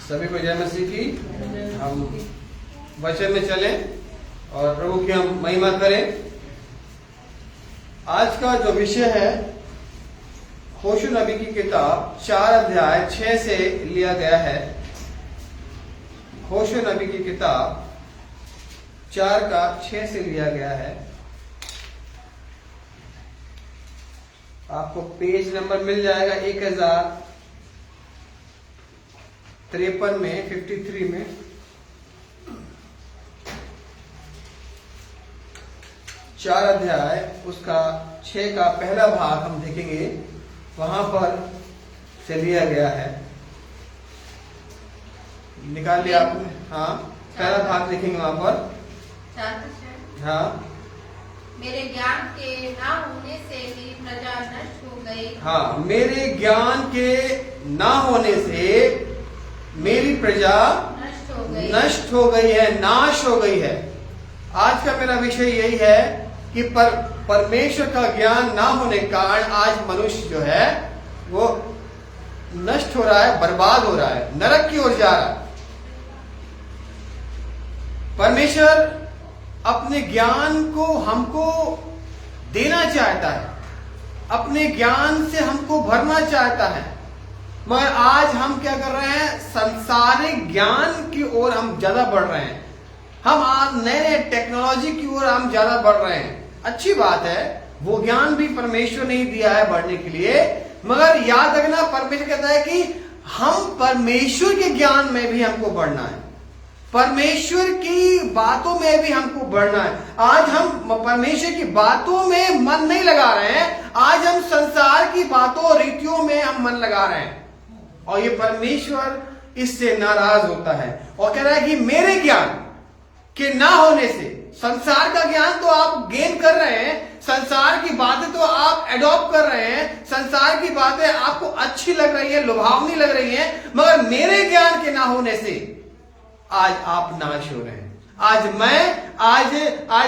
सभी को जय मसीह की। हम वचन में चलें और प्रभु की हम महिमा करें। आज का जो विषय है होशू नबी की किताब 4 अध्याय 6 से लिया गया है। होशू नबी की किताब 4 का 6 से लिया गया है। आपको पेज नंबर मिल जाएगा 1053 में 53 में। चार अध्याय उसका 6 का पहला भाग हम देखेंगे, वहां पर से लिया गया है। निकाल लिया आपने? हाँ, पहला भाग देखेंगे वहां पर। हाँ, मेरे ज्ञान के ना होने से मेरी प्रजा नष्ट हो गई। हाँ, मेरे ज्ञान के ना होने से मेरी प्रजा नष्ट हो गई है, नाश हो गई है। आज का मेरा विषय यही है कि परमेश्वर का ज्ञान ना होने के कारण आज मनुष्य जो है वो नष्ट हो रहा है, बर्बाद हो रहा है, नरक की ओर जा रहा है। परमेश्वर अपने ज्ञान को हमको देना चाहता है, अपने ज्ञान से हमको भरना चाहता है, मगर आज हम क्या कर रहे हैं? सांसारिक ज्ञान की ओर हम ज्यादा बढ़ रहे हैं। हम आज नए नए टेक्नोलॉजी की ओर हम ज्यादा बढ़ रहे हैं। अच्छी बात है, वो ज्ञान भी परमेश्वर ने ही दिया है बढ़ने के लिए, मगर याद रखना परमेश्वर कहता है कि हम परमेश्वर के ज्ञान में भी हमको बढ़ना है, परमेश्वर की बातों में भी हमको बढ़ना है। आज हम परमेश्वर की बातों में मन नहीं लगा रहे हैं, आज हम संसार की बातों रीतियों में हम मन लगा रहे हैं, और ये परमेश्वर इससे नाराज होता है और कह रहा है कि मेरे ज्ञान के ना होने से, संसार का ज्ञान तो आप गेन कर रहे हैं, संसार की बातें तो आप एडॉप्ट कर रहे हैं, संसार की बातें आपको अच्छी लग रही है, लुभावनी लग रही है, मगर मेरे ज्ञान के ना होने से आज आप नाश हो रहे हैं। आज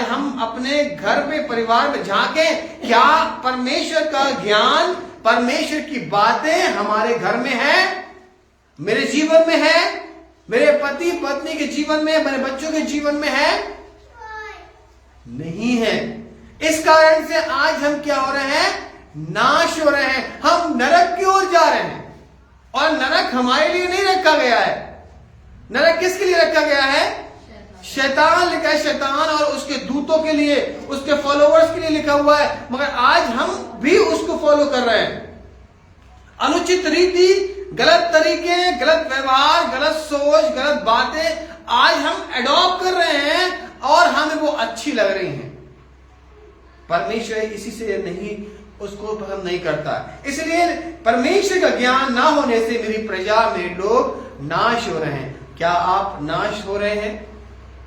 हम अपने घर में, परिवार में झांके, क्या परमेश्वर का ज्ञान, परमेश्वर की बातें हमारे घर में है, मेरे जीवन में है, मेरे पति पत्नी के जीवन में, मेरे बच्चों के जीवन में है? नहीं है। इस कारण से आज हम क्या हो रहे हैं? नाश हो रहे हैं, हम नरक की ओर जा रहे हैं। और नरक हमारे लिए नहीं रखा गया है। नरक किसके लिए रखा गया है? शैतान लिखा है, शैतान और उसके दूतों के लिए, उसके फॉलोवर्स के लिए लिखा हुआ है, मगर आज हम भी उसको फॉलो कर रहे हैं। अनुचित रीति, गलत तरीके, गलत व्यवहार, गलत सोच, गलत बातें आज हम एडॉप्ट कर रहे हैं और हमें वो अच्छी लग रही हैं। परमेश्वर इसी से नहीं, उसको पसंद नहीं करता। इसलिए परमेश्वर का ज्ञान ना होने से मेरी प्रजा में लोग नाश हो रहे हैं। क्या आप नाश हो रहे हैं?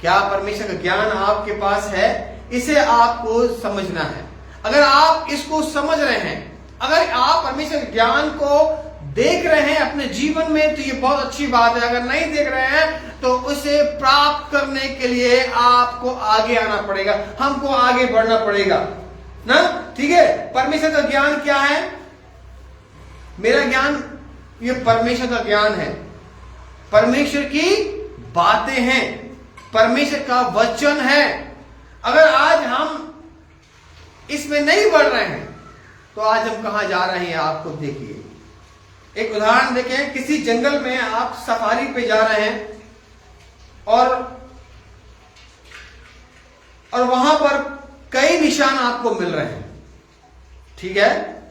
क्या परमेश्वर का ज्ञान आपके पास है? इसे आपको समझना है। अगर आप इसको समझ रहे हैं, अगर आप परमेश्वर के ज्ञान को देख रहे हैं अपने जीवन में, तो ये बहुत अच्छी बात है। अगर नहीं देख रहे हैं तो उसे प्राप्त करने के लिए आपको आगे आना पड़ेगा, हमको आगे बढ़ना पड़ेगा ना। ठीक है, परमेश्वर का ज्ञान क्या है? मेरा ज्ञान ये परमेश्वर का ज्ञान है, परमेश्वर की बातें हैं, परमेश्वर का वचन है। अगर आज हम इसमें नहीं बढ़ रहे हैं तो आज हम कहां जा रहे हैं? आपको देखिए, एक उदाहरण देखें। किसी जंगल में आप सफारी पे जा रहे हैं और वहां पर कई निशान आपको मिल रहे हैं। ठीक है,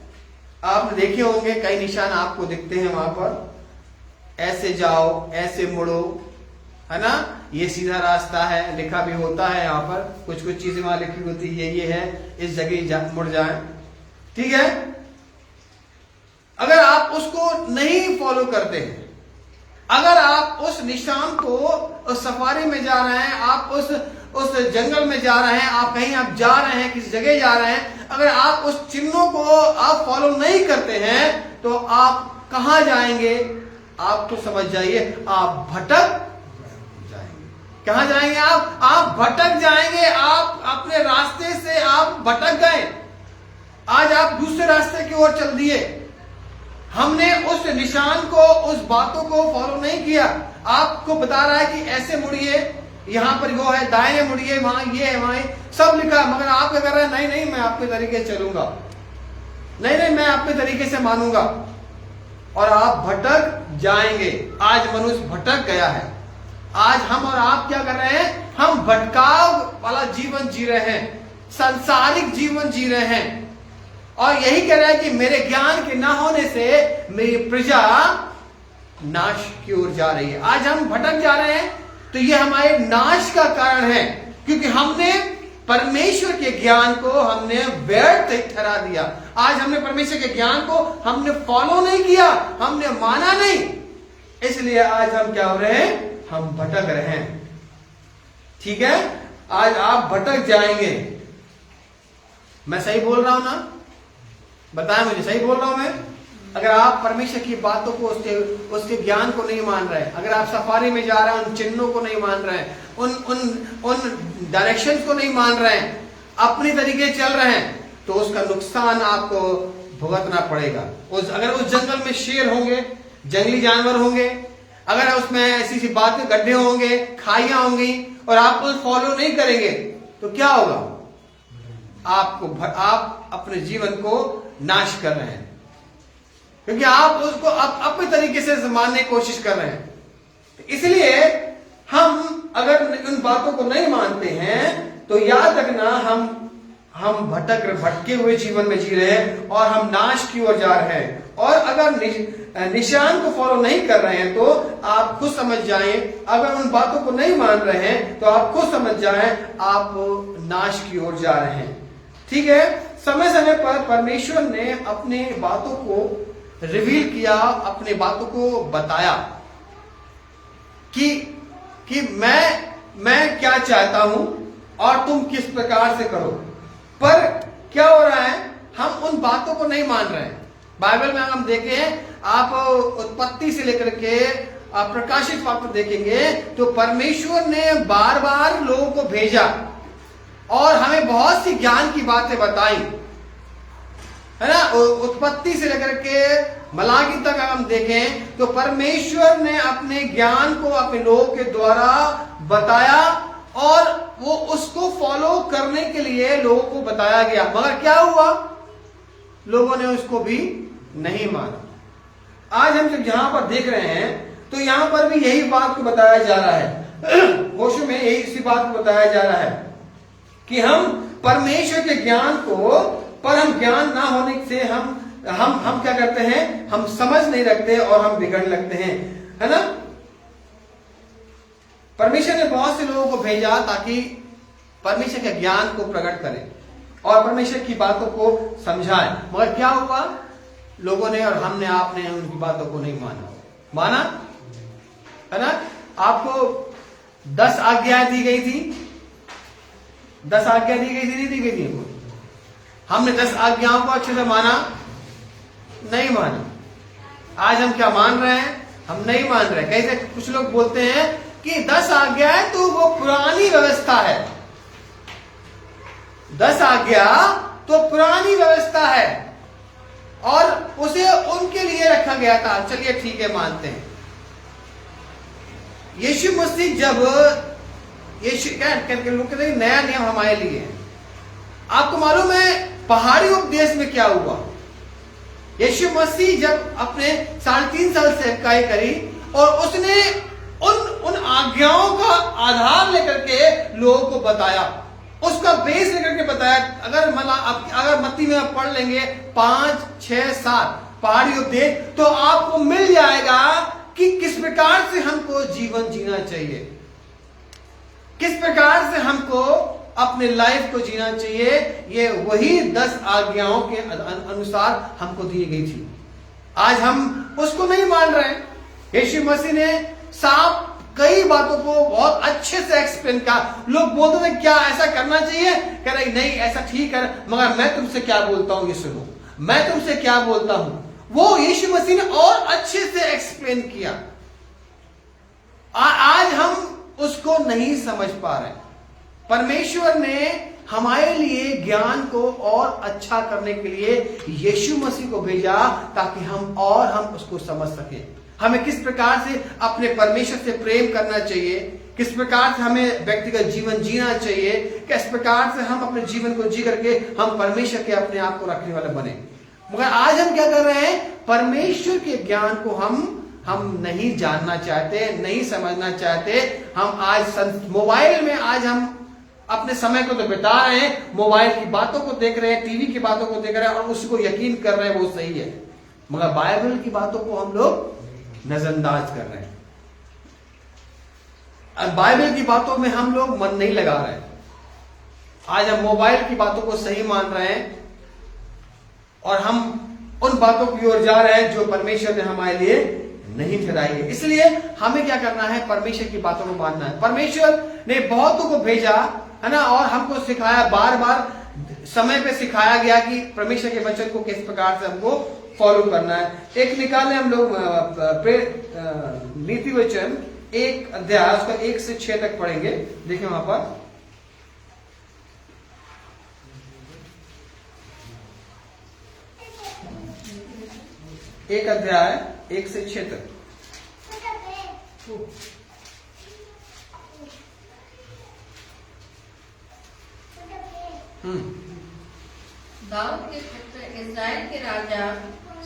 आपने देखे होंगे कई निशान आपको दिखते हैं वहां पर, ऐसे जाओ, ऐसे मुड़ो, है ना, ये सीधा रास्ता है, लिखा भी होता है यहाँ पर, कुछ कुछ चीजें वहां लिखी होती है, ये है, इस जगह मुड़ जाए। ठीक है, अगर आप उसको नहीं फॉलो करते हैं, अगर आप उस निशान को, उस सफारी में जा रहे हैं, आप उस जंगल में जा रहे हैं, आप कहीं आप जा रहे हैं, किसी जगह जा रहे हैं, अगर आप उस चिन्हों को आप फॉलो नहीं करते हैं तो आप कहां जाएंगे? आपको समझ जाइए, आप भटक जाएंगे। कहां जाएंगे आप भटक जाएंगे। आप अपने रास्ते से आप भटक गए, आज आप दूसरे रास्ते की ओर चल दिए। हमने उस निशान को, उस बातों को फॉलो नहीं किया। आपको बता रहा है कि ऐसे मुड़िए, यहां पर वो है, दाहिने मुड़िए, वहां ये है, वहां सब लिखा है, मगर आप क्या कर रहे हैं? नहीं नहीं, मैं आपके तरीके से चलूंगा, नहीं नहीं, मैं आपके तरीके से मानूंगा, और आप भटक जाएंगे। आज मनुष्य भटक गया है। आज हम और आप क्या कर रहे हैं? हम भटकाव वाला जीवन जी रहे हैं, सांसारिक जीवन जी रहे हैं, और यही कह रहा है कि मेरे ज्ञान के ना होने से मेरी प्रजा नाश की ओर जा रही है। आज हम भटक जा रहे हैं, तो ये हमारे नाश का कारण है, क्योंकि हमने परमेश्वर के ज्ञान को हमने व्यर्थ ठहरा दिया। आज हमने परमेश्वर के ज्ञान को हमने फॉलो नहीं किया, हमने माना नहीं, इसलिए आज हम क्या हो रहे हैं? हम भटक रहे हैं। ठीक है, आज आप भटक जाएंगे। मैं सही बोल रहा हूं ना? बताएं मुझे, सही बोल रहा हूं मैं? अगर आप परमेश्वर की बातों को, उसके ज्ञान को नहीं मान रहे, अगर आप सफारी में जा रहे हैं, उन चिन्हों को नहीं मान रहे हैं, उन डायरेक्शंस को नहीं मान रहे हैं, अपनी तरीके चल रहे हैं, तो उसका नुकसान आपको भुगतना पड़ेगा। अगर उस जंगल में शेर होंगे, जंगली जानवर होंगे, अगर उसमें ऐसी सी बातें, गड्ढे होंगे, खाइयां होंगी, और आप उस फॉलो नहीं करेंगे, तो क्या होगा? आप अपने जीवन को नाश कर रहे हैं, क्योंकि आप उसको अपने तरीके से मानने की कोशिश कर रहे हैं। इसलिए हम अगर उन बातों को नहीं मानते हैं, तो याद रखना हम भटके हुए जीवन में जी रहे हैं, और हम नाश की ओर जा रहे हैं। और अगर निशान को फॉलो नहीं कर रहे हैं, तो आप खुद समझ जाएं, अगर उन बातों को नहीं मान रहे हैं, तो आप खुद समझ जाएं, आप नाश की ओर जा रहे हैं। ठीक है, समय समय पर परमेश्वर ने अपने बातों को रिवील किया, अपने बातों को बताया कि मैं क्या चाहता हूं और तुम किस प्रकार से करो। पर क्या हो रहा है? हम उन बातों को नहीं मान रहे हैं। बाइबल में हम देखें, आप उत्पत्ति से लेकर के आप प्रकाशित वाक्य देखेंगे, तो परमेश्वर ने बार बार लोगों को भेजा और हमें बहुत सी ज्ञान की बातें बताई, है ना। उत्पत्ति से लेकर के मलाकी तक हम देखें, तो परमेश्वर ने अपने ज्ञान को अपने लोगों के द्वारा बताया, और वो उसको फॉलो करने के लिए लोगों को बताया गया। मगर क्या हुआ? लोगों ने उसको भी नहीं माना। आज हम जब यहां पर देख रहे हैं, तो यहां पर भी यही बात को बताया जा रहा है। होशे में यही इसी बात को बताया जा रहा है कि हम परमेश्वर के ज्ञान को, पर हम ज्ञान ना होने से हम क्या करते हैं? हम समझ नहीं रखते और हम बिगड़ लगते हैं, है ना। परमेश्वर ने बहुत से लोगों को भेजा ताकि परमेश्वर के ज्ञान को प्रकट करें और परमेश्वर की बातों को समझाएं। मगर क्या हुआ? लोगों ने और हमने, आपने उनकी बातों को नहीं माना, है ना। आपको 10 आज्ञाएं दी गई थी, 10 आज्ञा दी गई थी, नहीं दी गई थी? हमने 10 आज्ञाओं को अच्छे से माना? नहीं माना। आज हम क्या मान रहे हैं? हम नहीं मान रहे। कैसे कुछ लोग बोलते हैं कि 10 आज्ञाएं तो वो पुरानी व्यवस्था है, 10 आज्ञा तो पुरानी व्यवस्था है और उसे उनके लिए रखा गया था। चलिए ठीक है, मानते हैं। यीशु मसीह जब लोग कहते हैं नया नियम हमारे लिए है। आपको मालूम है पहाड़ी उपदेश में क्या हुआ? यीशु मसीह जब अपने 3.5 साल सेवकाई करी और उसने उन आज्ञाओं का आधार लेकर के लोगों को बताया, उसका बेस लेकर के बताया। अगर मत्ती में आप पढ़ लेंगे 5, 6, 7 पहाड़ी उपदेश, तो आपको मिल जाएगा कि किस प्रकार से हमको जीवन जीना चाहिए, किस प्रकार से हमको अपने लाइफ को जीना चाहिए। ये वही 10 आज्ञाओं के अनुसार हमको दी गई थी। आज हम उसको नहीं मान रहे। यीशु मसीह ने साफ कई बातों को बहुत अच्छे से एक्सप्लेन किया। लोग बोलते थे क्या ऐसा करना चाहिए? कह रहे नहीं, ऐसा ठीक है, मगर मैं तुमसे क्या बोलता हूं ये सुनो, मैं तुमसे क्या बोलता हूं। वो यीशु मसीह ने और अच्छे से एक्सप्लेन किया। आज हम उसको नहीं समझ पा रहे। परमेश्वर ने हमारे लिए ज्ञान को और अच्छा करने के लिए यीशु मसीह को भेजा, ताकि हम उसको समझ सके। हमें किस प्रकार से अपने परमेश्वर से प्रेम करना चाहिए, किस प्रकार से हमें व्यक्तिगत जीवन जीना चाहिए, किस प्रकार से हम अपने जीवन को जी करके हम परमेश्वर के अपने आप को रखने वाले बने। मगर आज हम क्या कर रहे हैं, परमेश्वर के ज्ञान को हम नहीं जानना चाहते, नहीं समझना चाहते। हम आज मोबाइल में आज हम अपने समय को तो बिता रहे हैं, मोबाइल की बातों को देख रहे हैं, टीवी की बातों को देख रहे हैं और उसको यकीन कर रहे हैं वो सही है, मगर बाइबल की बातों को हम लोग नजरअंदाज कर रहे हैं। और बाइबल की बातों में हम लोग मन नहीं लगा रहे हैं। आज हम मोबाइल की बातों को सही मान रहे हैं और हम उन बातों की ओर जा रहे हैं जो परमेश्वर ने हमारे लिए नहीं ठहराई है। इसलिए हमें क्या करना है, परमेश्वर की बातों को मानना है। परमेश्वर ने बहुतों को भेजा है ना, और हमको सिखाया, बार बार समय पे सिखाया गया कि परमेश्वर के वचन को किस प्रकार से हमको फॉलो करना है। एक निकाले हम लोग नीति वचन 1 अध्याय, उसका 1 से 6 तक पढ़ेंगे। देखिए वहां पर 1 अध्याय 1 से 6 तक। दाऊद के पुत्र इस्राएल के राजा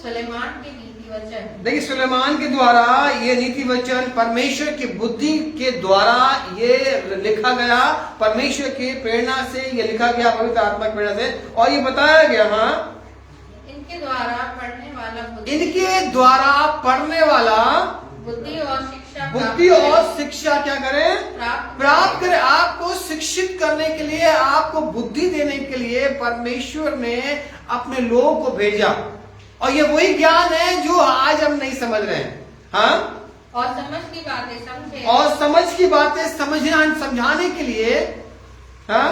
सुलेमान के नीति वचन। देखिए, सुलेमान के द्वारा ये नीति वचन परमेश्वर की बुद्धि के द्वारा ये लिखा गया, परमेश्वर की प्रेरणा से ये लिखा गया, पवित्र आत्मा की प्रेरणा से, और ये बताया गया। हाँ, इनके द्वारा पढ़ने वाला बुद्धि और शिक्षा क्या करें, प्राप्त करें। आपको शिक्षित करने के लिए, आपको बुद्धि देने के लिए परमेश्वर ने अपने लोगों को भेजा, और ये वही ज्ञान है जो आज हम नहीं समझ रहे हैं। हाँ, और समझ की बातें समझे, और समझ की बातें समझाने के लिए, हाँ,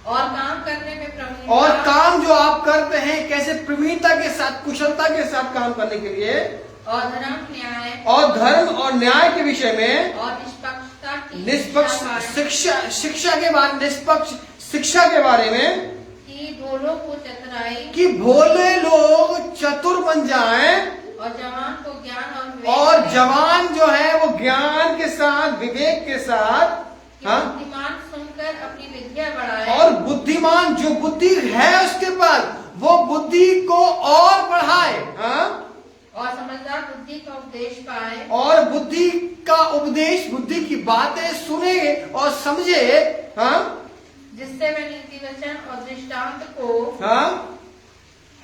और काम करने में प्रवीण, और काम जो आप करते हैं कैसे प्रवीणता के साथ, कुशलता के साथ काम करने के लिए, और धर्म और न्याय के विषय में, और निष्पक्ष शिक्षा के बारे, निष्पक्ष शिक्षा के बारे में, कि भोलों को चतुराई, कि भोले लोग चतुर बन जाएं, और जवान को ज्ञान और जवान जो है वो ज्ञान के साथ, विवेक के साथ, हाँ, बुद्धिमान सुनकर अपनी विद्या बढ़ाए, और बुद्धिमान जो बुद्धि है उसके पास, वो बुद्धि को और बढ़ाए। हाँ, और समझदार बुद्धि का उपदेश पाए, और बुद्धि का उपदेश, बुद्धि की बातें सुने और समझे। हाँ, जिससे वे नीति वचन और दृष्टांत को, हाँ,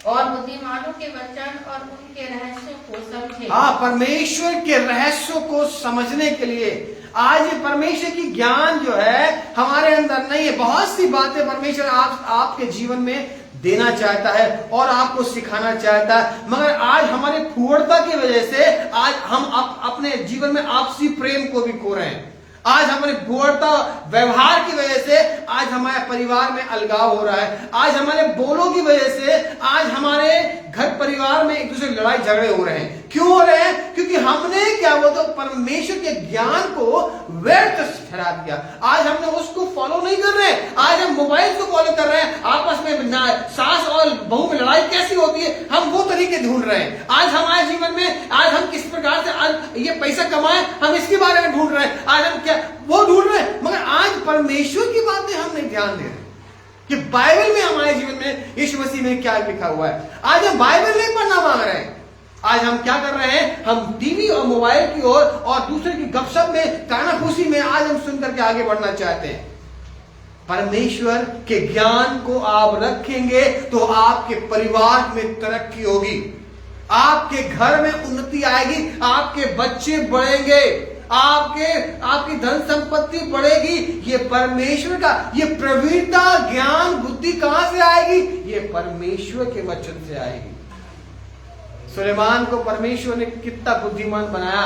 और बुद्धिमानों के वचन और उनके रहस्यों को समझे। हाँ, परमेश्वर के रहस्यों को समझने के लिए आज ये परमेश्वर की ज्ञान जो है हमारे अंदर नहीं है। बहुत सी बातें परमेश्वर आपके जीवन में देना चाहता है और आपको सिखाना चाहता है, मगर आज हमारी फूहड़ता की वजह से आज हम अपने जीवन में आपसी प्रेम को भी खो रहे हैं। आज हमारी फूहड़ता व्यवहार की वजह से आज हमारे परिवार में अलगाव हो रहा है। आज हमारे बोलों की वजह से आज हमारे घर परिवार में एक दूसरे लड़ाई झगड़े हो रहे हैं। क्यों हो रहे हैं? क्योंकि हमने क्या बोलते परमेश्वर के ज्ञान को व्यर्थ ठहरा दिया। आज हमने उसको फॉलो नहीं कर रहे हैं, आज हम मोबाइल को फॉलो कर रहे हैं। आपस में सास और बहू में लड़ाई कैसी होती है, हम वो तरीके ढूंढ रहे हैं। आज हमारे जीवन में आज हम किस प्रकार से आज ये पैसा कमाएं, हम इसके बारे में ढूंढ रहे हैं। आज हम क्या वो ढूंढ रहे हैं, मगर आज परमेश्वर की बातें हम नहीं ध्यान दे रहे कि बाइबल में हमारे जीवन में यीशु मसीह में क्या लिखा हुआ है। आज हम बाइबल नहीं पढ़ना मांग रहे हैं। आज हम क्या कर रहे हैं, हम टीवी और मोबाइल की ओर और दूसरे की गपशप में, कानाफूसी में आज हम सुनकर के आगे बढ़ना चाहते हैं। परमेश्वर के ज्ञान को आप रखेंगे तो आपके परिवार में तरक्की होगी, आपके घर में उन्नति आएगी, आपके बच्चे बढ़ेंगे, आपकी धन संपत्ति बढ़ेगी। ये परमेश्वर का, ये प्रवीणता, ज्ञान, बुद्धि कहां से आएगी? ये परमेश्वर के वचन से आएगी। सुलेमान को परमेश्वर ने कितना बुद्धिमान बनाया,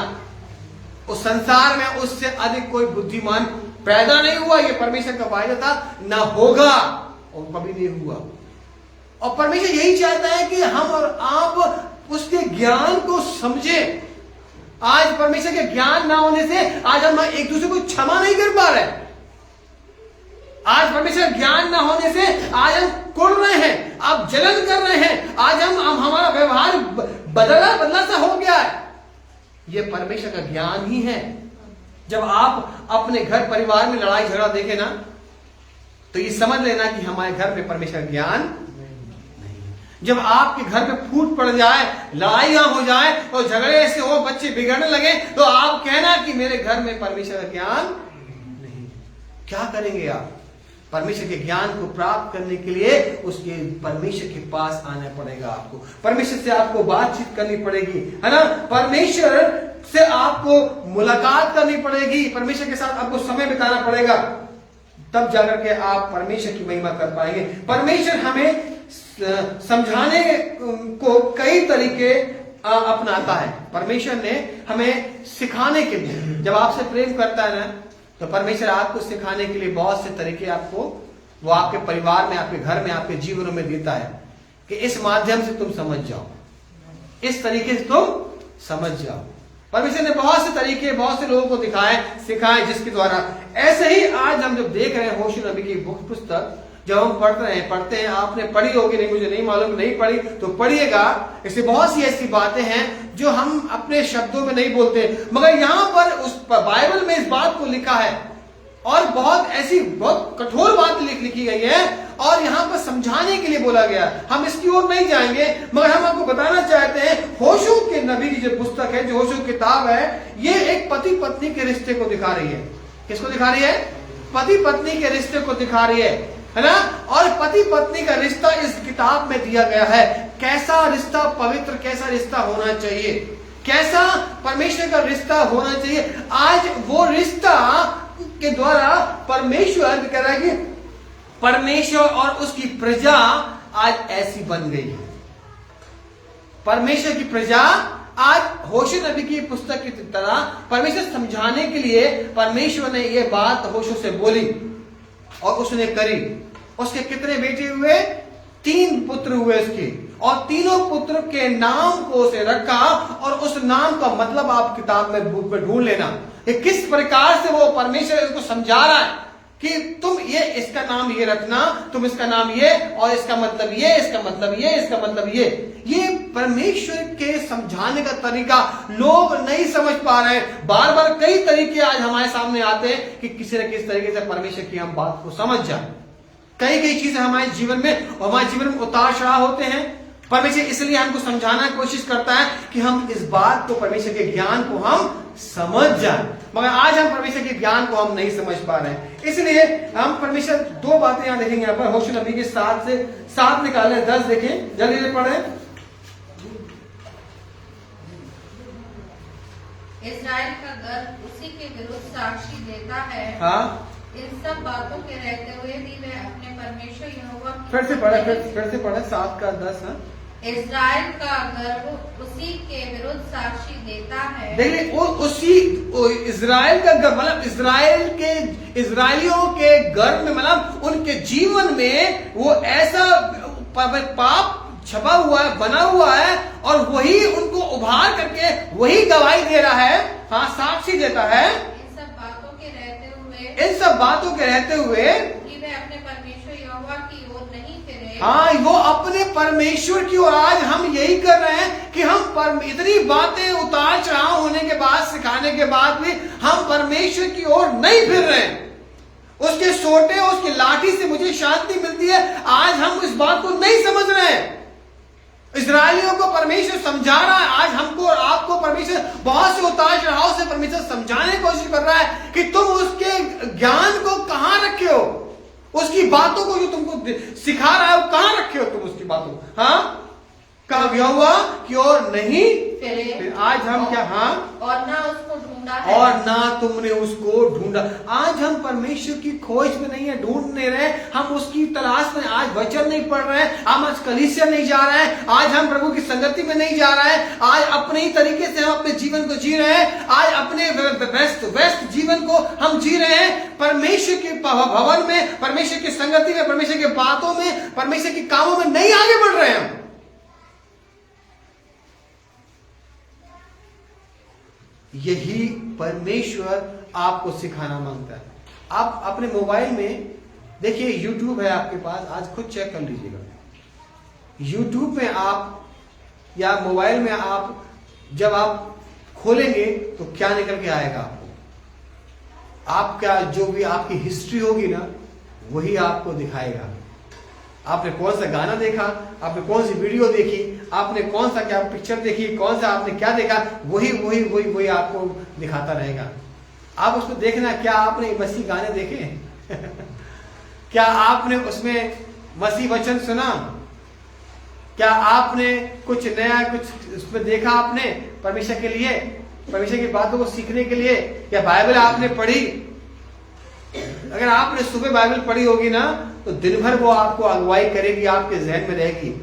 उस संसार में उससे अधिक कोई बुद्धिमान पैदा नहीं हुआ। ये परमेश्वर का वायदा था, ना होगा और कभी नहीं हुआ। और परमेश्वर यही चाहता है कि हम और आप उसके ज्ञान को समझें। आज परमेश्वर के ज्ञान ना होने से आज हम एक दूसरे को क्षमा नहीं कर पा रहे। आज परमेश्वर ज्ञान ना होने से आज हम कुड़ रहे हैं, आप जलन कर रहे हैं, आज हम हमारा व्यवहार बदला सा हो गया है। ये परमेश्वर का ज्ञान ही है। जब आप अपने घर परिवार में लड़ाई झगड़ा देखे ना, तो ये समझ लेना कि हमारे घर में परमेश्वर ज्ञान नहीं। जब आपके घर में फूट पड़ जाए, लड़ाइयां हो जाए और झगड़े ऐसे हो, बच्चे बिगड़ने लगे, तो आप कहना कि मेरे घर में परमेश्वर का ज्ञान नहीं। क्या करेंगे आप? परमेश्वर के ज्ञान को प्राप्त करने के लिए उसके परमेश्वर के पास आना पड़ेगा। आपको परमेश्वर से आपको बातचीत करनी पड़ेगी, है ना। परमेश्वर से आपको मुलाकात करनी पड़ेगी, परमेश्वर के साथ आपको समय बिताना पड़ेगा, तब जाकर के आप परमेश्वर की महिमा कर पाएंगे। परमेश्वर हमें समझाने को कई तरीके अपनाता है। परमेश्वर ने हमें सिखाने के लिए, जब आपसे प्रेम करता है ना, तो परमेश्वर आपको सिखाने के लिए बहुत से तरीके आपको वो आपके परिवार में, आपके घर में, आपके जीवनों में देता है कि इस माध्यम से तुम समझ जाओ, इस तरीके से तुम समझ जाओ। परमेश्वर ने बहुत से तरीके बहुत से लोगों को सिखाए, जिसके द्वारा ऐसे ही आज हम जब देख रहे हैं होशे नबी की पुस्तक, जब हम पढ़ते हैं, आपने पढ़ी होगी, नहीं मुझे नहीं मालूम, नहीं पढ़ी तो पढ़िएगा। इससे बहुत सी ऐसी बातें हैं जो हम अपने शब्दों में नहीं बोलते, मगर यहाँ पर उस बाइबल में इस बात को लिखा है और बहुत कठोर बात लिखी गई है और यहाँ पर समझाने के लिए बोला गया। हम इसकी ओर नहीं जाएंगे, मगर हम आपको बताना चाहते हैं होशे के नबी की जो पुस्तक है, जो होशे किताब है, ये एक पति पत्नी के रिश्ते को दिखा रही है। किसको दिखा रही है? पति पत्नी के रिश्ते को दिखा रही है ना। और पति पत्नी का रिश्ता इस किताब में दिया गया है। कैसा रिश्ता पवित्र, कैसा रिश्ता होना चाहिए, कैसा परमेश्वर का रिश्ता होना चाहिए। आज वो रिश्ता के द्वारा परमेश्वर कह रहा है कि परमेश्वर और उसकी प्रजा आज ऐसी बन गई है। परमेश्वर की प्रजा आज होशे नबी की पुस्तक की तरह परमेश्वर समझाने के लिए परमेश्वर ने यह बात होशे से बोली और उसने करी। उसके कितने बेटे हुए? 3 पुत्र हुए उसके, और तीनों पुत्र के नाम को उसे रखा, और उस नाम का मतलब आप किताब में बुक में ढूंढ लेना कि किस प्रकार से वो परमेश्वर इसको समझा रहा है कि तुम ये इसका नाम ये रखना, तुम इसका नाम ये, और इसका मतलब ये, इसका मतलब ये, इसका मतलब ये परमेश्वर के समझाने का तरीका लोग नहीं समझ पा रहे हैं। बार बार कई तरीके आज हमारे सामने आते हैं कि किसी न किसी तरीके से परमेश्वर की हम बात को समझ जाए। कई चीजें हमारे जीवन में उतार चढ़ाव होते हैं। परमेश्वर इसलिए हमको समझाना कोशिश करता है कि हम इस बात को, परमेश्वर के ज्ञान को हम समझ जाए, मगर आज हम परमेश्वर के ज्ञान को हम नहीं समझ पा रहे हैं। इसलिए हम परमेश्वर 2 बातें यहां देखेंगे। यहाँ पर होशे नबी के 7 से 7 निकालें, 10 देखें, जल्दी से पढ़ें। इस्राएल का घर उसी के विरुद्ध साक्षी देता है। हाँ, इन सब बातों के रहते हुए भी वह अपने परमेश्वर यहोवा की फिर से पढ़े 7 का 10। हाँ, इस्राएल का गर्व उसी के विरुद्ध साक्षी देता है। देखिए इस्राएल का गर्व मतलब इस्राएलियों के गर्व में, मतलब उनके जीवन में वो ऐसा पाप छपा हुआ है, बना हुआ है, और वही उनको उभार करके वही गवाही दे रहा है। हाँ, साक्षी देता है इन सब बातों के रहते हुए कि वे अपने परमेश्वर यहोवा की ओर नहीं फिरे। हाँ, वो अपने परमेश्वर की ओर। आज हम यही कर रहे हैं कि हम इतनी बातें उतार चढ़ाव होने के बाद, सिखाने के बाद भी हम परमेश्वर की ओर नहीं फिर रहे हैं। उसके सोटे, उसकी लाठी से मुझे शांति मिलती है, आज हम इस बात को नहीं समझ रहे हैं। इस्राएलियों को परमेश्वर समझा रहा है, आज हमको और आपको परमेश्वर बहुत से उतार चढ़ाव से परमेश्वर समझाने की कोशिश कर रहा है कि तुम उसके ज्ञान को कहां रखे हो, उसकी बातों को जो तुमको सिखा रहा है वो कहां रखे हो तुम उसकी बातों को। हाँ, कहा यहोवा की ओर नहीं फिर। आज हम क्या? हाँ, और ना उसको ढूंढा है, और ना तुमने उसको ढूंढा। आज हम परमेश्वर की खोज में नहीं है, ढूंढ नहीं रहे, हम उसकी तलाश में आज वचन नहीं पढ़ रहे हैं, हम आज कलीसिया नहीं जा रहे हैं, आज हम प्रभु की संगति में नहीं जा रहे हैं, आज अपने ही तरीके से हम अपने जीवन को जी रहे हैं, आज अपने व्यस्त जीवन को हम जी रहे हैं। परमेश्वर के भवन में, परमेश्वर की संगति में, परमेश्वर की बातों में, परमेश्वर के कामों में नहीं आगे बढ़ रहे हैं। यही परमेश्वर आपको सिखाना मांगता है। आप अपने मोबाइल में देखिए YouTube है आपके पास, आज खुद चेक कर लीजिएगा। YouTube में आप या मोबाइल में आप जब आप खोलेंगे तो क्या निकल के आएगा आपको? आपका जो भी आपकी हिस्ट्री होगी ना, वही आपको दिखाएगा। आपने कौन सा गाना देखा, आपने कौन सी वीडियो देखी, आपने कौन सा क्या पिक्चर देखी, कौन सा आपने क्या देखा, वही वही वही वही आपको दिखाता रहेगा। आप उसको देखना, क्या आपने मसीह गाने देखे क्या आपने उसमें मसीह वचन सुना? क्या आपने कुछ नया कुछ उसमें देखा आपने परमेश्वर के लिए, परमेश्वर की बातों को सीखने के लिए? या बाइबल आपने पढ़ी? अगर आपने सुबह बाइबल पढ़ी होगी ना, तो दिन भर वो आपको अगुवाई करेगी, आपके जहन में रहेगी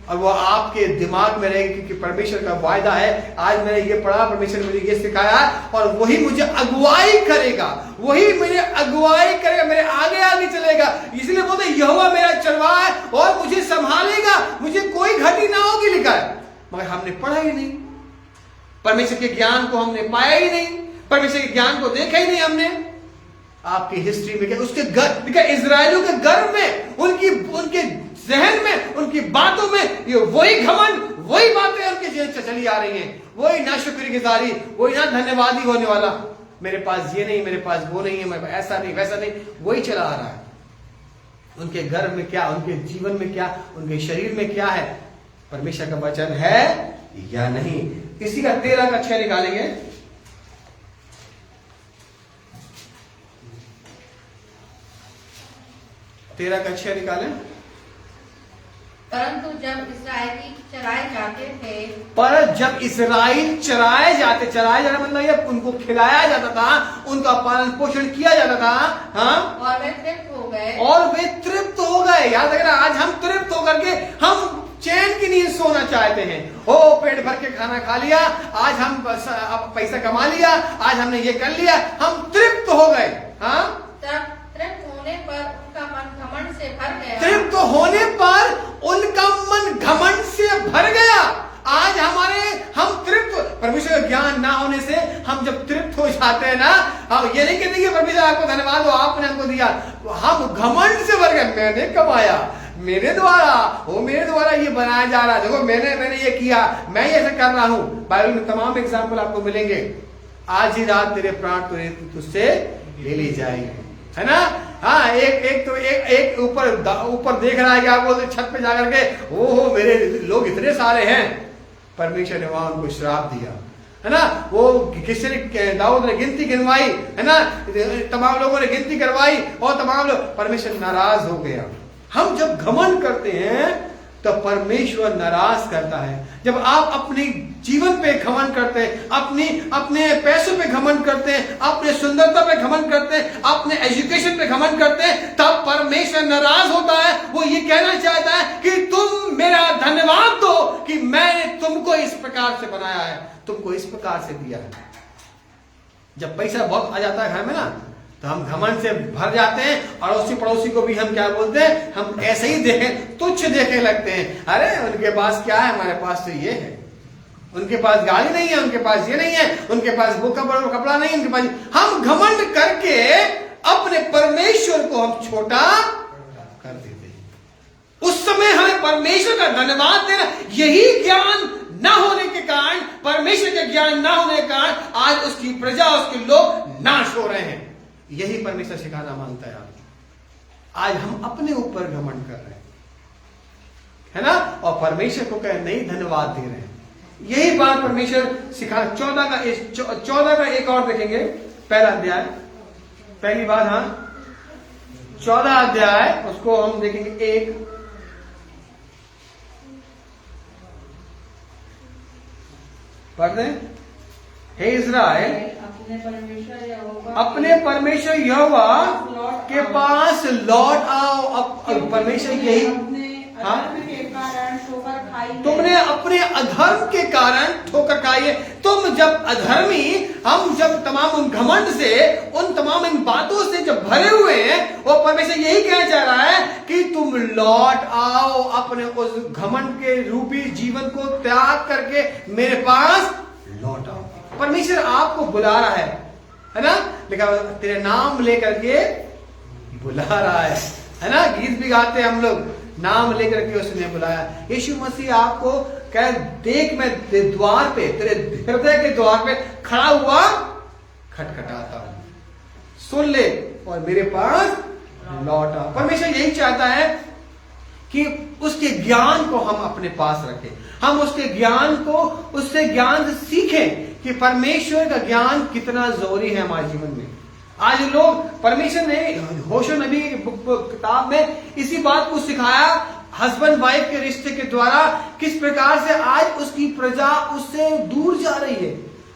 और वो आपके दिमाग में रहेगी, क्योंकि परमेश्वर का वायदा है, आज मैंने ये पढ़ा, परमेश्वर ने मुझे ये सिखाया और वही मुझे अगुवाई करेगा, वही मुझे अगुवाई करेगा, मेरे आगे आगे चलेगा। इसलिए बोलते यहोवा मेरा चरवाहा है और मुझे संभालेगा, मुझे कोई घटी ना होगी, लिखा है। मगर हमने पढ़ा ही नहीं, परमेश्वर के ज्ञान को हमने पाया ही नहीं, परमेश्वर के ज्ञान को देखा ही नहीं हमने। आपकी हिस्ट्री में क्या, उसके घर, इजराइलियों के घर में, उनके जहन में, उनकी बातों में ये वही घमंड, वही बातें उनके जेल से चली आ रही हैं, वही ना शुक्रगुजारी, वही ना धन्यवादी होने वाला, मेरे पास ये नहीं, मेरे पास वो नहीं है, मैं ऐसा नहीं वैसा नहीं, वही चला आ रहा है। उनके घर में क्या, उनके जीवन में क्या, उनके शरीर में क्या है, परमेश्वर का वचन है या नहीं? इसी का 13 का 6 निकालेंगे। 13 का 6 निकालें। परंतु जब इस्राएली चराए जाते थे, पर जब इस्राएल चराए जाते मतलब ये उनको खिलाया जाता था, उनका पालन पोषण किया जाता था, हाँ, और वे तृप्त हो गए, याद रखना, आज हम तृप्त होकर के हम चैन की नींद सोना चाहते हैं। ओ पेट भर के खाना खा लिया, आज हम पैसा कमा लिया, आज हमने ये कर लिया, हम तृप्त हो गए। हाँ, तृप्त होने पर उनका मन घमंड से भर गया, तृप्त होने पर उनका मन घमंड से भर गया। आज हम तृप्त, परमेश्वर का ज्ञान ना होने से हम जब तृप्त हो जाते हैं ना, हम ये नहीं कहते कि परमेश्वर आपको धन्यवाद हो, आपने हमको दिया, हम घमंड से भर गए, मैंने कमाया, मेरे द्वारा ये बनाया जा रहा है, देखो मैंने ये किया, मैं ये ऐसा कर रहा हूं। बाइबल में तमाम एग्जाम्पल आपको मिलेंगे। आज ही रात तेरे प्राण तुझसे ले ली जाएंगे, है ना? हाँ, एक ऊपर देख रहा है, क्या बोलते, छत पे जाकर के, ओहो मेरे लोग इतने सारे हैं, परमेश्वर ने वहां उनको श्राप दिया, है ना? वो किसी ने, दाऊद ने गिनती गिनवाई, है ना, तमाम लोगों ने गिनती करवाई और तमाम लोग, परमेश्वर नाराज हो गया। हम जब घमंड करते हैं तो परमेश्वर नाराज करता है। जब आप अपने जीवन पे घमंड करते हैं, अपने पैसों पे घमंड करते हैं, अपने सुंदरता पे घमंड करते हैं, अपने एजुकेशन पे घमंड करते हैं, तब परमेश्वर नाराज होता है। वो ये कहना चाहता है कि तुम मेरा धन्यवाद दो कि मैंने तुमको इस प्रकार से बनाया है, तुमको इस प्रकार से दिया है। जब पैसा बहुत आ जाता है घर में ना, तो हम घमंड से भर जाते हैं, अड़ोसी पड़ोसी को भी हम क्या बोलते हैं, हम ऐसे ही देखें, तुच्छ देखने लगते हैं। अरे उनके पास क्या है, हमारे पास तो ये है, उनके पास गाड़ी नहीं है, उनके पास ये नहीं है, उनके पास वो कपड़ा नहीं, उनके पास, हम घमंड करके अपने परमेश्वर को हम छोटा कर देते हैं। उस समय हमें परमेश्वर का धन्यवाद देना, यही ज्ञान ना होने के कारण, परमेश्वर का ज्ञान ना होने के कारण आज उसकी प्रजा, उसके लोग नाश हो रहे हैं। यही परमेश्वर सिखाना मांगता है आपको। आज हम अपने ऊपर घमंड कर रहे हैं, है ना, और परमेश्वर को कह नहीं धन्यवाद दे रहे हैं। यही बात परमेश्वर सिखा। 14 का एक और देखेंगे, पहला अध्याय, पहली बात, हाँ 14 अध्याय, उसको हम देखेंगे। एक पढ़ दें। हे इज़राइल, अपने परमेश्वर यहोवा के पास लौट आओ। अब परमेश्वर यही, हाँ, तुमने अपने अधर्म के कारण ठोकर खाई है। तुम जब अधर्मी, हम जब तमाम उन घमंड से, उन तमाम इन बातों से जब भरे हुए हैं, वो परमेश्वर यही कहना चाह रहा है कि तुम लौट आओ, अपने उस घमंड के रूपी जीवन को त्याग करके मेरे पास लौट आओ। परमेश्वर आपको बुला रहा है ना, लिखा तेरे नाम लेकर के बुला रहा है ना। गीत भी गाते हैं हम लोग, नाम लेकर के उसने बुलाया। यीशु मसीह आपको कह, देख मैं द्वार पे, तेरे हृदय के द्वार पे खड़ा हुआ खटखटाता हूं, सुन ले और मेरे पास लौट आ। परमेश्वर यही चाहता है कि उसके ज्ञान को हम अपने पास रखें, हम उसके ज्ञान को, उससे ज्ञान से सीखें कि परमेश्वर का ज्ञान कितना जरूरी है हमारे जीवन में। आज लोग, परमेश्वर ने होशे नबी की किताब में इसी बात को सिखाया, हस्बैंड वाइफ के रिश्ते के द्वारा किस प्रकार से आज उसकी प्रजा उससे दूर जा रही है,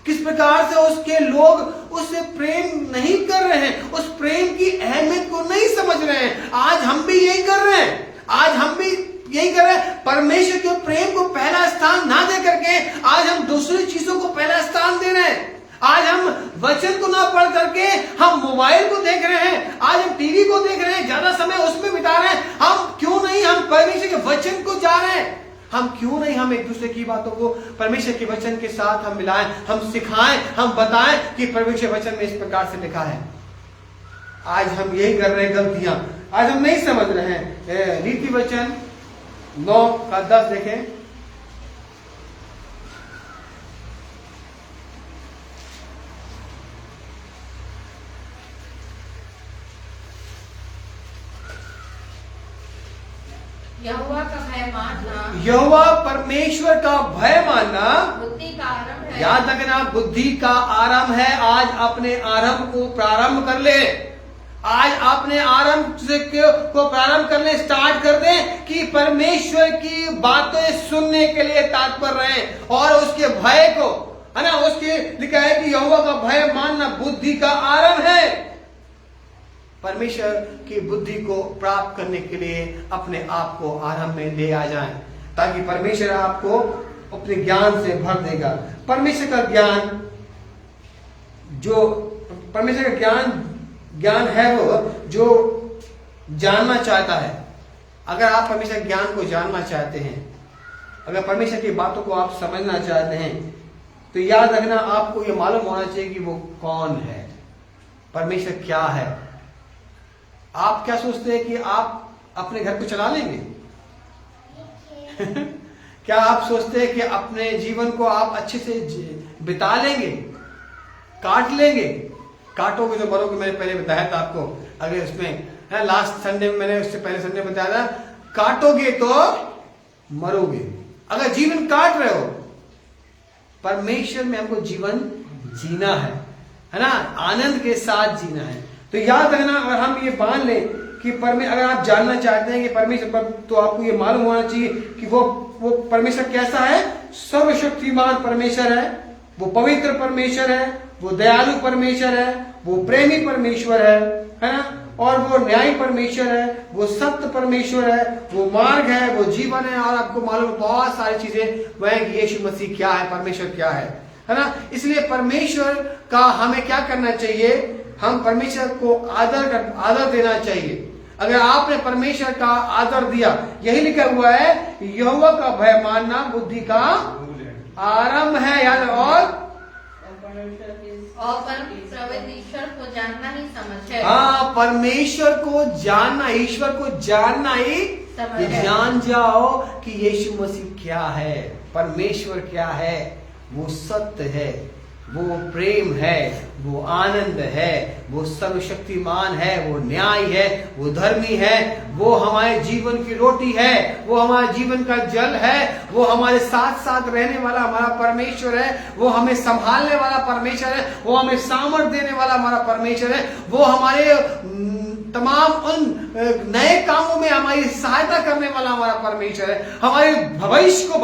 किस प्रकार से उसके लोग उससे प्रेम नहीं कर रहे हैं, उस प्रेम की अहमियत को नहीं समझ रहे हैं। आज हम भी यही कर रहे हैं, आज हम भी यही कर रहे हैं। परमेश्वर के प्रेम को पहला स्थान ना दे करके आज हम दूसरी चीजों को पहला स्थान दे रहे हैं। आज हम वचन को ना पढ़ करके हम मोबाइल को देख रहे हैं, आज हम टीवी को देख रहे हैं, ज्यादा समय उसमें बिता रहे हैं। हम क्यों नहीं, हम परमेश्वर के वचन को जा रहे हैं, हम क्यों नहीं हम एक दूसरे की बातों को परमेश्वर के वचन के साथ हम मिलाएं, हम सिखाएं, हम बताएं कि परमेश्वर वचन में इस प्रकार से लिखा है। आज हम यही कर रहे हैं गलतियां, आज हम नहीं समझ रहे हैं। नीति वचन 9:10 देखें। यहोवा का भय मानना, यहोवा परमेश्वर का भय मानना बुद्धि का आरंभ है। याद रखना, बुद्धि का आरंभ है। आज अपने आरंभ को प्रारंभ कर ले, आज अपने आरंभ से को प्रारंभ करने स्टार्ट कर दे कि परमेश्वर की बातें सुनने के लिए तात्पर रहे और उसके भय को, है ना, उसके लिखा है कि यहोवा का भय मानना बुद्धि का आरंभ है। परमेश्वर की बुद्धि को प्राप्त करने के लिए अपने आप को आरंभ में ले आ जाएं, ताकि परमेश्वर आपको अपने ज्ञान से भर देगा। परमेश्वर का ज्ञान, जो परमेश्वर का ज्ञान है वो जो जानना चाहता है। अगर आप परमेश्वर के ज्ञान को जानना चाहते हैं, अगर परमेश्वर की बातों को आप समझना चाहते हैं, तो याद रखना आपको ये मालूम होना चाहिए कि वो कौन है, परमेश्वर क्या है। आप क्या सोचते हैं कि आप अपने घर को चला लेंगे? क्या आप सोचते हैं कि अपने जीवन को आप अच्छे से बिता लेंगे, काट लेंगे? काटोगे तो मरोगे, मैंने पहले बताया था आपको, अगर उसमें लास्ट संडे में, मैंने उससे पहले संडे में बताया था, काटोगे तो मरोगे। अगर जीवन काट रहे हो, परमेश्वर में हमको जीवन जीना है ना, आनंद के साथ जीना है। तो याद रखना, अगर हम ये मान लें कि अगर आप जानना चाहते हैं कि परमेश्वर, तो आपको ये मालूम होना चाहिए कि वो परमेश्वर कैसा है। सर्वशक्तिमान परमेश्वर है, वो पवित्र परमेश्वर है, वो दयालु परमेश्वर है, वो प्रेमी परमेश्वर है ना, और वो न्यायी परमेश्वर है, वो सत्य परमेश्वर है, वो मार्ग है, वो जीवन है। और आपको मालूम बहुत सारी चीजें वह कि यीशु मसीह क्या है, परमेश्वर क्या है ना। इसलिए परमेश्वर का हमें क्या करना चाहिए, हम परमेश्वर को आदर देना चाहिए। अगर आपने परमेश्वर का आदर दिया, यही लिखा हुआ है, यहोवा का भय मानना बुद्धि का आरंभ है, याद, और परमेश्वर ईश्वर को जानना ही समझ है। हाँ, परमेश्वर को जानना, ईश्वर को जानना ही समझ है। जान जाओ कि यीशु मसीह क्या है, परमेश्वर क्या है। वो सत्य है, वो प्रेम है, वो आनंद है, वो सर्वशक्तिमान है, वो न्याय है, वो धर्मी है, वो हमारे जीवन की रोटी है, वो हमारे जीवन का जल है, वो हमारे साथ साथ रहने वाला हमारा परमेश्वर है, वो हमें संभालने वाला परमेश्वर है, वो हमें सामर्थ देने वाला हमारा परमेश्वर है, वो हमारे तमाम उन नए कामों में हमारी सहायता करने वाला हमारा परमेश्वर है, हमारे भविष्य को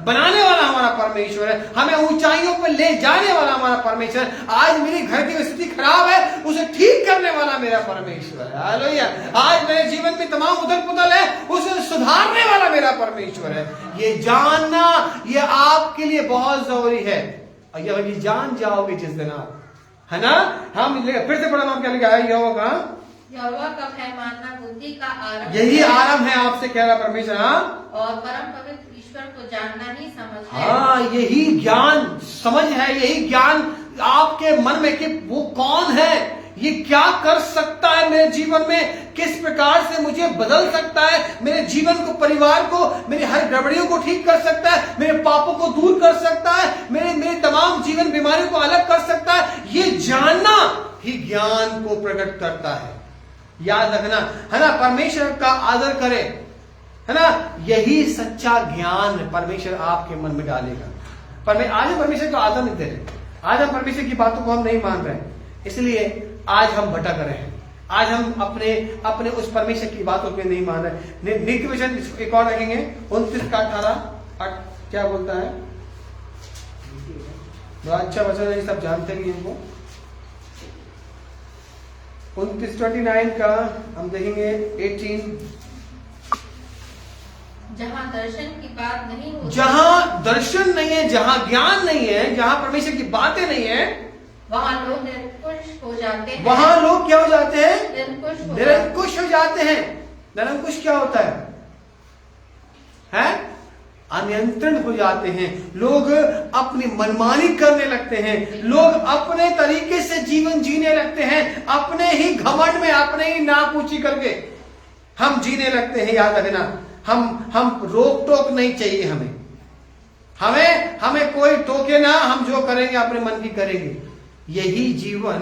बनाने वाला हमारा परमेश्वर है, हमें ऊंचाइयों पर ले जाने वाला हमारा परमेश्वर है। आज मेरी घर की स्थिति खराब है, उसे ठीक करने वाला मेरा परमेश्वर है। हालेलुया। आज मेरे जीवन में तमाम उथल पुथल है, उसे सुधारने वाला मेरा परमेश्वर है। ये जानना, ये आपके लिए बहुत जरूरी है। और ये जान जाओगे जिस दिन आप, है ना। हम फिर से पढ़ा, क्या लिखा है, यहोवा का भय मानना बुद्धि का आरंभ, यही आरंभ है, आपसे कह रहा परमेश्वर। हाँ, और परम पवित्र ईश्वर को जानना ही समझ है। हाँ, यही ज्ञान समझ है, यही ज्ञान आपके मन में कि वो कौन है, ये क्या कर सकता है मेरे जीवन में, किस प्रकार से मुझे बदल सकता है, मेरे जीवन को, परिवार को, मेरी हर गड़बड़ियों को ठीक कर सकता है, मेरे पापों को दूर कर सकता है, मेरे तमाम जीवन बीमारियों को अलग कर सकता है, ये जानना ही ज्ञान को प्रकट करता है। याद रखना है ना, परमेश्वर का आदर करें, है ना, यही सच्चा ज्ञान परमेश्वर आपके मन में डालेगा। पर आज हम परमेश्वर को आदर नहीं दे रहे, आज हम परमेश्वर की बातों को हम नहीं मान रहे, इसलिए आज हम भटक रहे हैं, आज हम अपने उस परमेश्वर की बातों पे नहीं मान रहे। नीति वचन एक और रखेंगे 29 का 18 क्या बोलता है, बड़ा अच्छा वचन है, सब जानते हैं इनको। 29 का हम देखेंगे 18। जहां दर्शन की बात नहीं होती, जहां दर्शन नहीं है, जहां ज्ञान नहीं है, जहां परमेश्वर की बातें नहीं है, वहां लोग निरंकुश हो जाते हैं। वहां लोग क्या हो जाते हैं, निरंकुश हो जाते हैं। निरंकुश क्या होता है? अनियंत्रण हो जाते हैं, लोग अपनी मनमानी करने लगते हैं, लोग अपने तरीके से जीवन जीने लगते हैं, अपने ही घमंड में, अपने ही नाक ऊंची करके हम जीने लगते हैं। याद रखना, हम रोक टोक नहीं चाहिए, हमें कोई टोके ना, हम जो करेंगे अपने मन की करेंगे। यही जीवन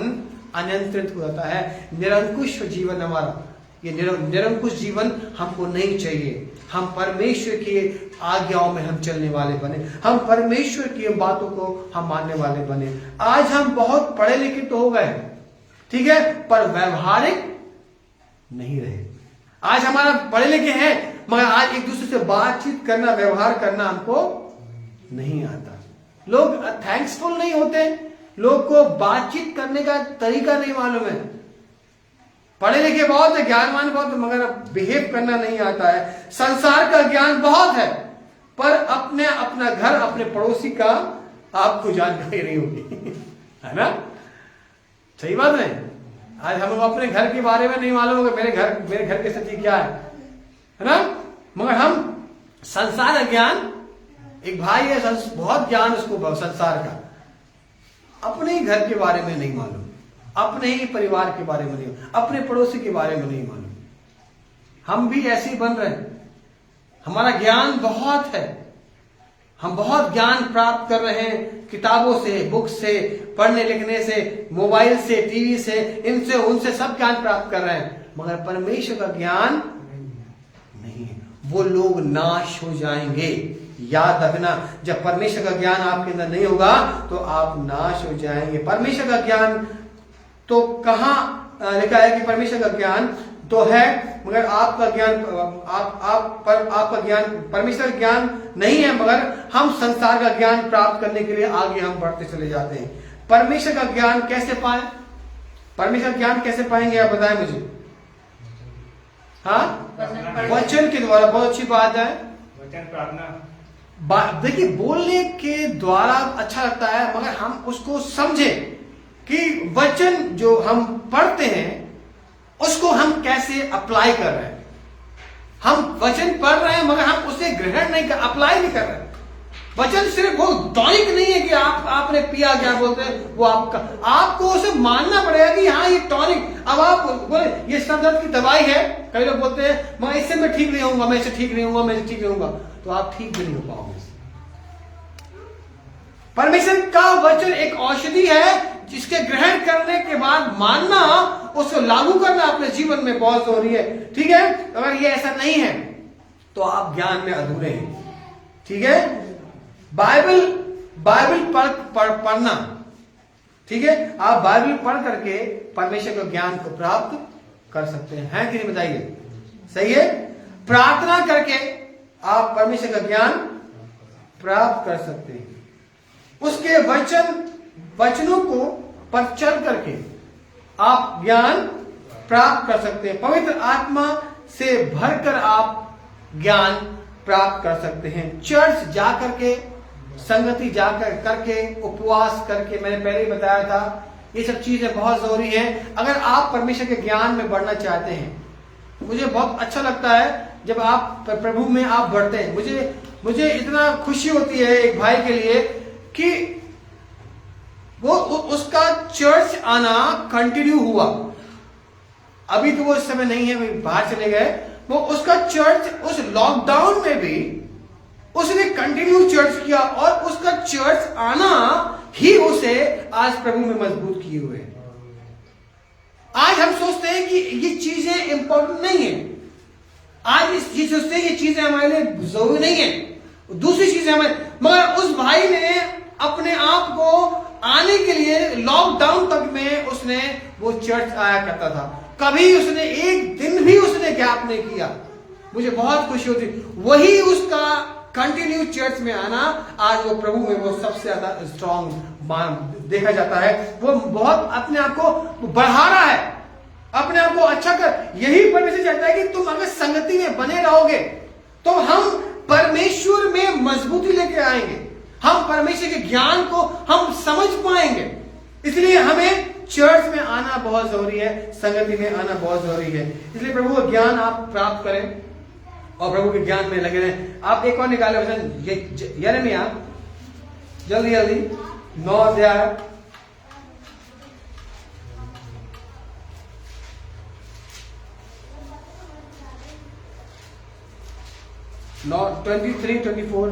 अनियंत्रित हो जाता है, निरंकुश जीवन हमारा, ये निरंकुश जीवन हमको नहीं चाहिए। हम परमेश्वर की आज्ञाओं में हम चलने वाले बने, हम परमेश्वर की बातों को हम मानने वाले बने। आज हम बहुत पढ़े लिखे तो हो गए, ठीक है, पर व्यवहारिक नहीं रहे। आज हमारा पढ़े लिखे हैं, मगर आज एक दूसरे से बातचीत करना, व्यवहार करना हमको नहीं आता। लोग थैंक्सफुल नहीं होते, लोग को बातचीत करने का तरीका नहीं मालूम है। पढ़े लिखे बहुत है, ज्ञानवान बहुत है, मगर बिहेव करना नहीं आता है। संसार का ज्ञान बहुत है, पर अपना घर, अपने पड़ोसी का आपको जानकारी नहीं होगी है ना, सही बात है। आज हम अपने घर के बारे में नहीं मालूम होगा, मेरे घर की स्थिति क्या है ना, मगर हम संसार का ज्ञान, एक भाई है बहुत ज्ञान उसको संसार का, अपने ही घर के बारे में नहीं मालूम, अपने ही परिवार के बारे में नहीं, अपने पड़ोसी के बारे में नहीं मालूम। हम भी ऐसे ही बन रहे हैं, हमारा ज्ञान बहुत है, हम बहुत ज्ञान प्राप्त कर रहे हैं किताबों से, बुक से, पढ़ने लिखने से, मोबाइल से, टीवी से, इनसे उनसे सब ज्ञान प्राप्त कर रहे हैं, मगर परमेश्वर का ज्ञान नहीं है। वो लोग नाश हो जाएंगे। याद रखना, जब परमेश्वर का ज्ञान आपके अंदर नहीं होगा तो आप नाश हो जाएंगे। परमेश्वर का ज्ञान तो कहां लिखा है कि परमेश्वर का ज्ञान तो है, मगर आपका ज्ञान आपका ज्ञान परमेश्वर का ज्ञान नहीं है, मगर हम संसार का ज्ञान प्राप्त करने के लिए आगे हम बढ़ते चले जाते हैं। परमेश्वर का ज्ञान कैसे पाए, परमेश्वर का ज्ञान कैसे पाएंगे आप बताएं मुझे। हाँ, वचन के द्वारा, बहुत अच्छी बात है, वचन प्रार्थना। देखिए, बोलने के द्वारा अच्छा लगता है, मगर हम उसको समझें कि वचन जो हम पढ़ते हैं उसको हम कैसे अप्लाई कर रहे हैं। हम वचन पढ़ रहे हैं, मगर हम उसे ग्रहण नहीं कर, अप्लाई नहीं कर रहे हैं। वचन सिर्फ वो टॉनिक नहीं है कि आपने पिया, क्या बोलते हैं वो आपको उसे मानना पड़ेगा कि हाँ ये टॉनिक। अब आप बोले ये सर दर्द की दवाई है, कई लोग बोलते हैं मैं इससे मैं ठीक नहीं होऊंगा, मैं इससे ठीक नहीं होऊंगा, मैं इससे ठीक नहीं होऊंगा, तो आप ठीक भी नहीं हो पाओगे। परमेश्वर का वचन एक औषधि है, जिसके ग्रहण करने के बाद मानना, उसको लागू करना अपने जीवन में बहुत जरूरी है, ठीक है। अगर ये ऐसा नहीं है तो आप ज्ञान में अधूरे हैं, ठीक है। बाइबल पढ़ना, ठीक है, आप बाइबल पढ़ करके परमेश्वर के ज्ञान को प्राप्त कर सकते हैं कि नहीं, बताइए, सही है। प्रार्थना करके आप परमेश्वर का ज्ञान प्राप्त कर सकते हैं, उसके वचनों को पर चल करके आप ज्ञान प्राप्त कर सकते हैं। पवित्र आत्मा से भरकर आप ज्ञान प्राप्त कर सकते हैं। चर्च जाकर के, संगति जाकर करके, उपवास करके, मैंने पहले ही बताया था, ये सब चीजें बहुत जरूरी है अगर आप परमेश्वर के ज्ञान में बढ़ना चाहते हैं। मुझे बहुत अच्छा लगता है जब आप प्रभु में आप बढ़ते हैं। मुझे इतना खुशी होती है एक भाई के लिए कि उसका चर्च आना कंटिन्यू हुआ। अभी तो वो इस समय नहीं है, वे बाहर चले गए। वो उसका चर्च उस लॉकडाउन में भी उसने कंटिन्यू चर्च किया और उसका चर्च आना ही उसे आज प्रभु में मजबूत किए हुए है। आज हम सोचते हैं कि ये चीजें इंपॉर्टेंट नहीं है, आज ये सोचते हैं ये चीजें हमारे लिए जरूरी नहीं है, दूसरी चीजें हमारे, मगर उस भाई ने अपने आप को आने के लिए लॉकडाउन तक में उसने वो चर्च आया करता था। कभी उसने एक दिन भी उसने गैप नहीं किया। मुझे बहुत खुशी होती, वही उसका कंटिन्यू चर्च में आना आज वो प्रभु में वो सबसे ज्यादा स्ट्रॉन्ग देखा जाता है। वो बहुत अपने आप को बढ़ा रहा है, अपने आप को अच्छा कर। यही परमेश्वर चाहता है कि तुम अगर संगति में बने रहोगे तो हम परमेश्वर में मजबूती लेके आएंगे, हम परमेश्वर के ज्ञान को हम समझ पाएंगे। इसलिए हमें चर्च में आना बहुत जरूरी है, संगति में आना बहुत जरूरी है। इसलिए प्रभु का ज्ञान आप प्राप्त करें और प्रभु के ज्ञान में लगे रहें। आप एक और निकाले वचन यिर्मयाह, जल्दी जल्दी 9 अध्याय 23-24।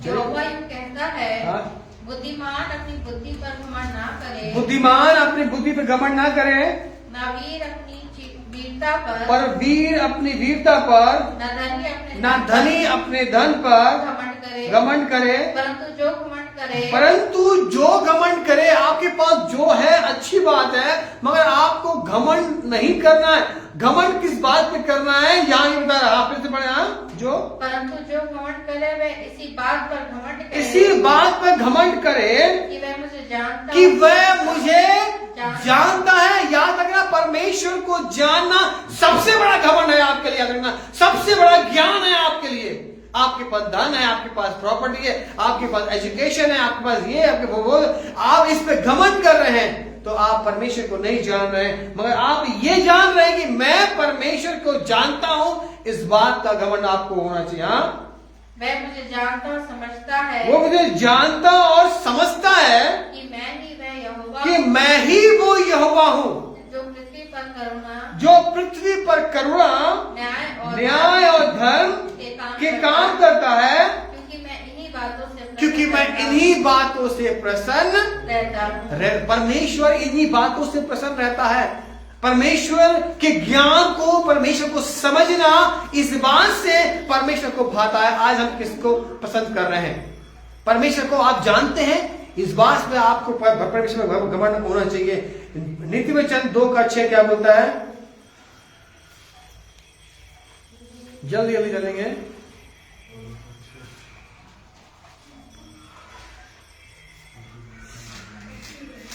यहोवा यूं कहता है, हाँ? बुद्धिमान अपनी बुद्धि पर घमंड ना करे, बुद्धिमान अपनी बुद्धि पर घमंड ना करे, ना वीर अपनी वीरता पर वीर अपनी वीरता पर, ना धनी अपने धन पर घमंड करे। परंतु जो घमंड करे, आपके पास जो है अच्छी बात है, मगर आपको घमंड नहीं करना है। घमंड किस बात पे करना है यहाँ ये बता रहा, फिर से पढ़े। परंतु जो घमंड करे वह इसी बात पर घमंड करे, इसी बात पर घमंड करे कि वह मुझे जानता, कि वह मुझे जानता है। याद रखना, परमेश्वर को जानना सबसे बड़ा घमंड है आपके लिए। याद रखना, सबसे बड़ा ज्ञान है आपके लिए। आपके पास धन है, आपके पास प्रॉपर्टी है, आपके पास एजुकेशन है, आपके पास ये, आपके वो, आप इस पे घमंड कर रहे हैं तो आप परमेश्वर को नहीं जान रहे हैं। मगर आप ये जान रहे हैं कि मैं परमेश्वर को जानता हूं, इस बात का घमंड आपको होना चाहिए। वह मुझे जानता और समझता है, वो मुझे जानता और समझता है कि मैं ही वह यहोवा, कि मैं ही वो यहोवा हूँ जो पृथ्वी पर करुणा, न्याय और धर्म के काम करता है, क्योंकि मैं इन्हीं बातों से प्रसन्न रहता हूँ। परमेश्वर इन्हीं बातों से प्रसन्न रहता है। परमेश्वर के ज्ञान को, परमेश्वर को समझना, इस बात से परमेश्वर को भाता है। आज हम किसको पसंद कर रहे हैं? परमेश्वर को आप जानते हैं, इस बात में आपको परमेश्वर में घमंड होना चाहिए। नीति वचन 2:6 क्या बोलता है? जल्दी जल्दी चलेंगे।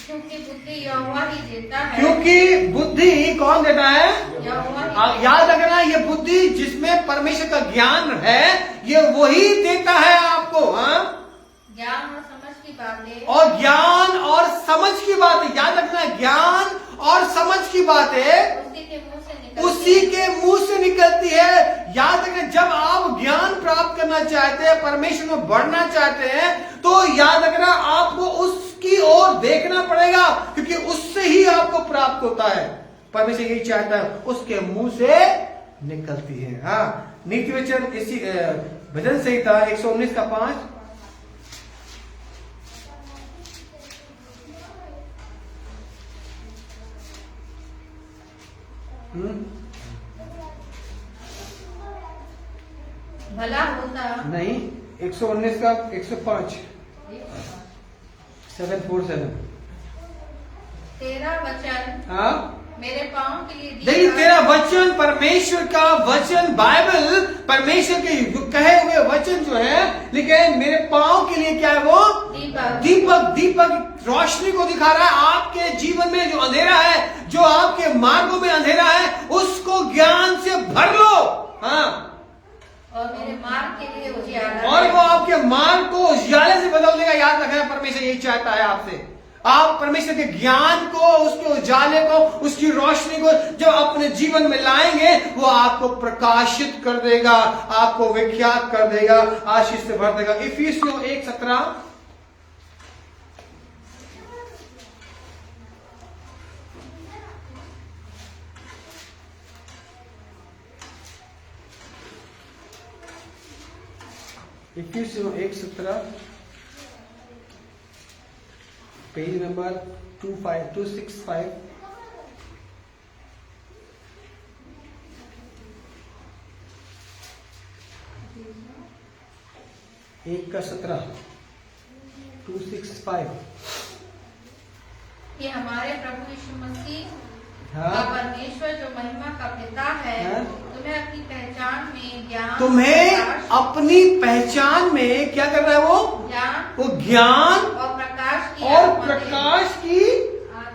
क्योंकि बुद्धि यहोवा ही देता है, क्योंकि बुद्धि कौन देता है? यहोवा ही। याद रखना, ये बुद्धि जिसमें परमेश्वर का ज्ञान है, ये वही देता है आपको। ज्ञान और समझ की बातें, और ज्ञान और समझ की बातें, याद रखना, ज्ञान और समझ की बातें उसी के मुंह से निकलती है। याद रखना, जब आप ज्ञान प्राप्त करना चाहते हैं, परमेश्वर में बढ़ना चाहते हैं, तो याद रखना आपको उसकी ओर देखना पड़ेगा, क्योंकि उससे ही आपको प्राप्त होता है। परमेश्वर यही चाहता है, उसके मुंह से निकलती है। हाँ, नीति वचन इसी भजन संहिता 119:5। भला होता नहीं, 119:105 747। तेरा वचन हाँ, मेरे पांव के लिए देखिए, तेरा वचन, परमेश्वर का वचन, बाइबल, परमेश्वर के कहे हुए वचन जो है, लेकिन मेरे पांव के लिए क्या है? वो दीपक रोशनी को दिखा रहा है। आपके जीवन में जो अंधेरा है, जो आपके मार्गों में अंधेरा है, उसको ज्ञान से भर लो। हाँ, और मेरे मार्ग के लिए उजियाला, और वो आपके मार्ग को उजियाले से बदल देगा। याद रखना, परमेश्वर यही चाहता है आपसे। आप परमेश्वर के ज्ञान को, उसके उजाले को, उसकी रोशनी को जब अपने जीवन में लाएंगे, वो आपको प्रकाशित कर देगा, आपको विख्यात कर देगा, आशीष से भर देगा। इफिसियों 1:17 इफिसियों 1:17 पेज नंबर 265 1:17 265 कि हमारे प्रभु यीशु मसीह हाँ। का परमेश्वर जो महिमा का पिता है, हाँ। तुम्हें अपनी पहचान में ज्ञान, तुम्हें प्रकाश, अपनी पहचान में क्या कर रहा है ज्ञान वो ज्ञान और प्रकाश की और आत्मा दे। प्रकाश की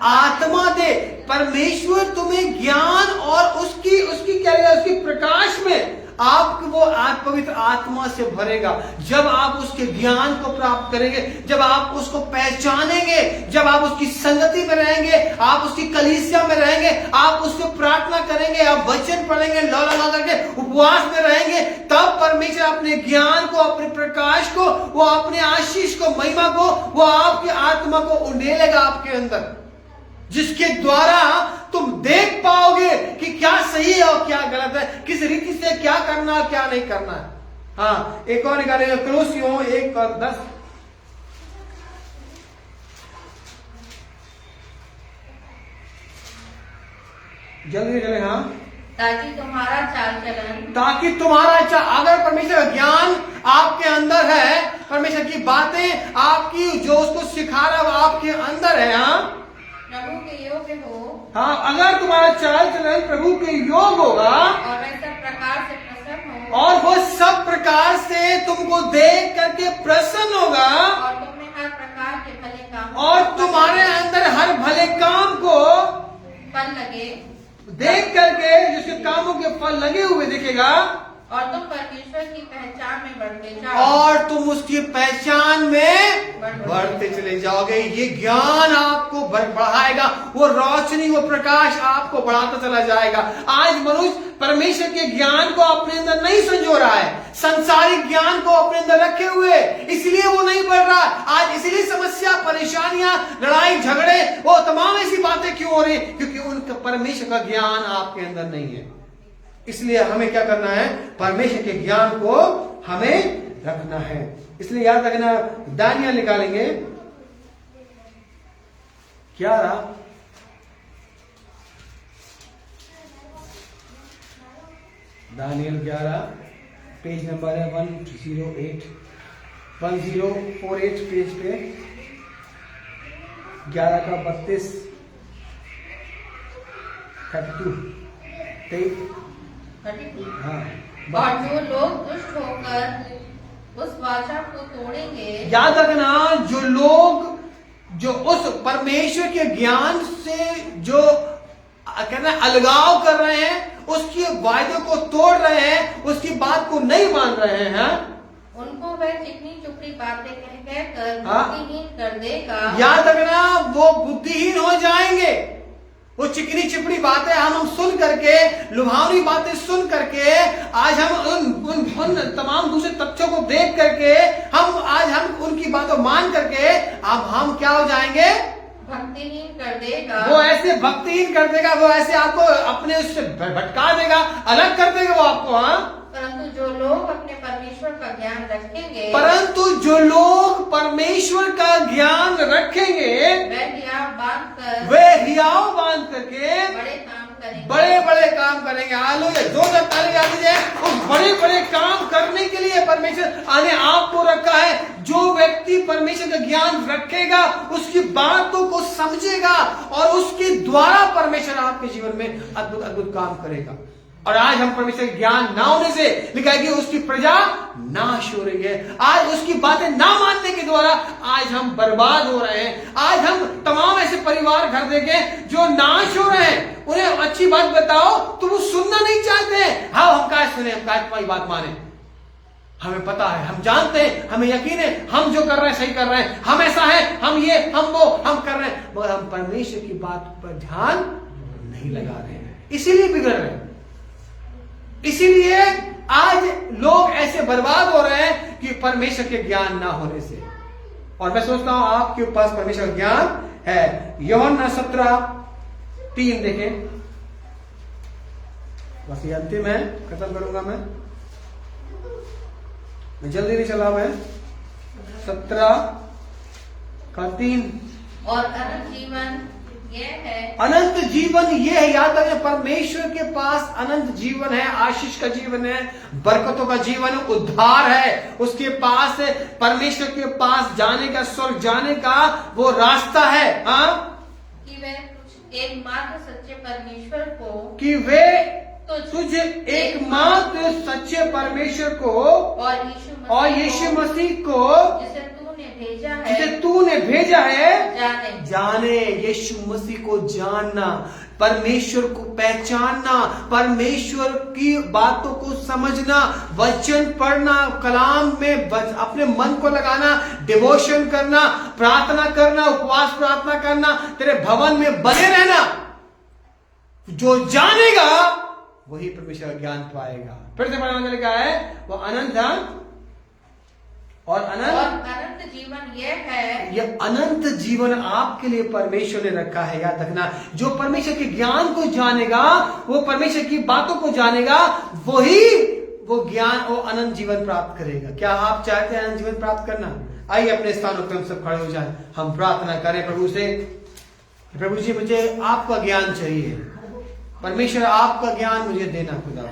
आत्मा दे। परमेश्वर तुम्हें ज्ञान और उसकी उसकी क्या है, उसकी प्रकाश में आपको वो पवित्र आत्मा से भरेगा। जब आप उसके ज्ञान को प्राप्त करेंगे, जब आप उसको पहचानेंगे, जब आप उसकी संगति में रहेंगे, आप उसकी कलीसिया में रहेंगे, आप उससे प्रार्थना करेंगे, आप वचन पढ़ेंगे, लौला करके उपवास में रहेंगे, तब परमेश्वर अपने ज्ञान को, अपने प्रकाश को, वो अपने आशीष को, महिमा को, वो आपकी आत्मा को उंडेलेगा आपके अंदर, जिसके द्वारा तुम देख पाओगे कि क्या सही है और क्या गलत है, किस रीति से क्या करना और क्या नहीं करना है। हाँ, एक और निकालेंगे, कोलोसियों 1:10 जल्दी चले। हाँ, ताकि तुम्हारा चाल चलन, ताकि तुम्हारा अगर परमेश्वर का ज्ञान आपके अंदर है, परमेश्वर की बातें आपकी जो उसको सिखा रहा है वो आपके अंदर है, हाँ, प्रभु के योग्य हो, हाँ, अगर तुम्हारा चाल चलन प्रभु के योग होगा और वह सब प्रकार से प्रसन्न हो, और वो सब प्रकार से तुमको देख करके प्रसन्न होगा, और तुम्हें हर प्रकार के भले काम, और तुम्हारे अंदर हर भले काम को फल लगे, देख करके जिसके कामों के फल लगे हुए दिखेगा, और तुम परमेश्वर की पहचान में बढ़ते जाओ, और तुम उसकी पहचान में बढ़ते चले जाओगे। ये ज्ञान आपको बढ़ाएगा, वो रोशनी, वो प्रकाश आपको बढ़ाता चला जाएगा। आज मनुष्य परमेश्वर के ज्ञान को अपने अंदर नहीं संजो रहा है, संसारिक ज्ञान को अपने अंदर रखे हुए, इसलिए वो नहीं बढ़ रहा। आज इसलिए समस्या, परेशानियां, लड़ाई झगड़े, वो तमाम ऐसी बातें क्यों हो रही, क्योंकि उनका परमेश्वर का ज्ञान आपके अंदर नहीं है। इसलिए हमें क्या करना है, परमेश्वर के ज्ञान को हमें रखना है। इसलिए याद रखना, दानियल निकालेंगे 11 दानियल 11 पेज नंबर है 1048 पेज पे 11 का 32 32 हाँ, और जो लोग दुष्ट होकर उस वाचा को तोड़ेंगे, याद रखना, जो लोग जो उस परमेश्वर के ज्ञान से जो कहना अलगाव कर रहे हैं, उसकी वायदे को तोड़ रहे हैं, उसकी बात को नहीं मान रहे हैं, उनको वह चिकनी चुपड़ी बातें कह कहकर हाँ। बुद्धिहीन कर देगा। याद रखना, वो बुद्धिहीन हो जाएंगे। वो चिकनी चिपड़ी बातें हम सुन करके, लुभावनी बातें सुन करके, आज हम उन तमाम दूसरे तथ्यों को देख करके, हम उनकी बातों मान करके, अब हम क्या हो जाएंगे, भक्तिहीन कर देगा। वो ऐसे भक्तिहीन कर देगा, वो ऐसे आपको अपने उससे भटका देगा, अलग कर देगा वो आपको। हाँ, परंतु जो लोग अपने परमेश्वर का ज्ञान रखेंगे, परंतु जो लोग परमेश्वर का ज्ञान रखेंगे, वे हियाव बांध करके बड़े काम करेंगे, बड़े बड़े काम करेंगे। हालेलुया, जोरदार ताली बजा दीजिए। उस बड़े बड़े काम करने के लिए परमेश्वर आने आपको रखा है। जो व्यक्ति परमेश्वर का ज्ञान रखेगा, उसकी बातों को समझेगा, और उसके द्वारा परमेश्वर आपके जीवन में अद्भुत अद्भुत काम करेगा। और आज हम परमेश्वर के ज्ञान ना होने से लिखा है कि उसकी प्रजा नाश हो रही है। आज उसकी बातें ना मानने के द्वारा आज हम बर्बाद हो रहे हैं। आज हम तमाम ऐसे परिवार घर देखे जो नाश हो रहे हैं। उन्हें अच्छी बात बताओ तो वो सुनना नहीं चाहते हैं। हाँ, हम क्या सुने, हम क्या तुम्हारी बात माने। हमें पता है, हम जानते हैं, हमें यकीन है हम जो कर रहे हैं सही कर रहे हैं, हम ऐसा है, हम ये हम वो हम कर रहे हैं, मगर हम परमेश्वर की बात पर ध्यान नहीं लगा रहे हैं, इसीलिए बिगड़ रहे हैं। इसीलिए आज लोग ऐसे बर्बाद हो रहे हैं कि परमेश्वर के ज्ञान ना होने से। और मैं सोचता हूं आपके पास परमेश्वर का ज्ञान है। यूहन्ना 17:3 देखें, बस ये अंतिम है, खत्म करूंगा मैं जल्दी नहीं चला, मैं 17:3। और अनंत जीवन यह है, अनंत जीवन ये है, याद रखें, परमेश्वर के पास अनंत जीवन है, आशीष का जीवन है, बरकतों का जीवन है, उद्धार है उसके पास है। परमेश्वर के पास जाने का, स्वर्ग जाने का वो रास्ता है। हाँ, कि वे एकमात्र सच्चे परमेश्वर को, कि वे तुझे एकमात्र सच्चे परमेश्वर को और यीशु मसीह को जिसे तूने भेजा है जाने। यीशु मसीह को जानना, परमेश्वर को पहचानना, परमेश्वर की बातों को समझना, वचन पढ़ना, कलाम में अपने मन को लगाना, डिवोशन करना, प्रार्थना करना, उपवास प्रार्थना करना, तेरे भवन में बने रहना। जो जानेगा वही परमेश्वर का ज्ञान पाएगा। फिर से पढ़ने लिखा है, वो अनंत और अनंत जीवन यह है, यह अनंत जीवन आपके लिए परमेश्वर ने रखा है। याद रखना, जो परमेश्वर के ज्ञान को जानेगा, वो परमेश्वर की बातों को जानेगा, वही वो ज्ञान, वो अनंत जीवन प्राप्त करेगा। क्या आप चाहते हैं अनंत जीवन प्राप्त करना? आइए अपने स्थानों पर हम सब खड़े हो जाएं, हम प्रार्थना करें प्रभु से। प्रभु जी, मुझे आपका ज्ञान चाहिए। परमेश्वर, आपका ज्ञान मुझे देना खुदा।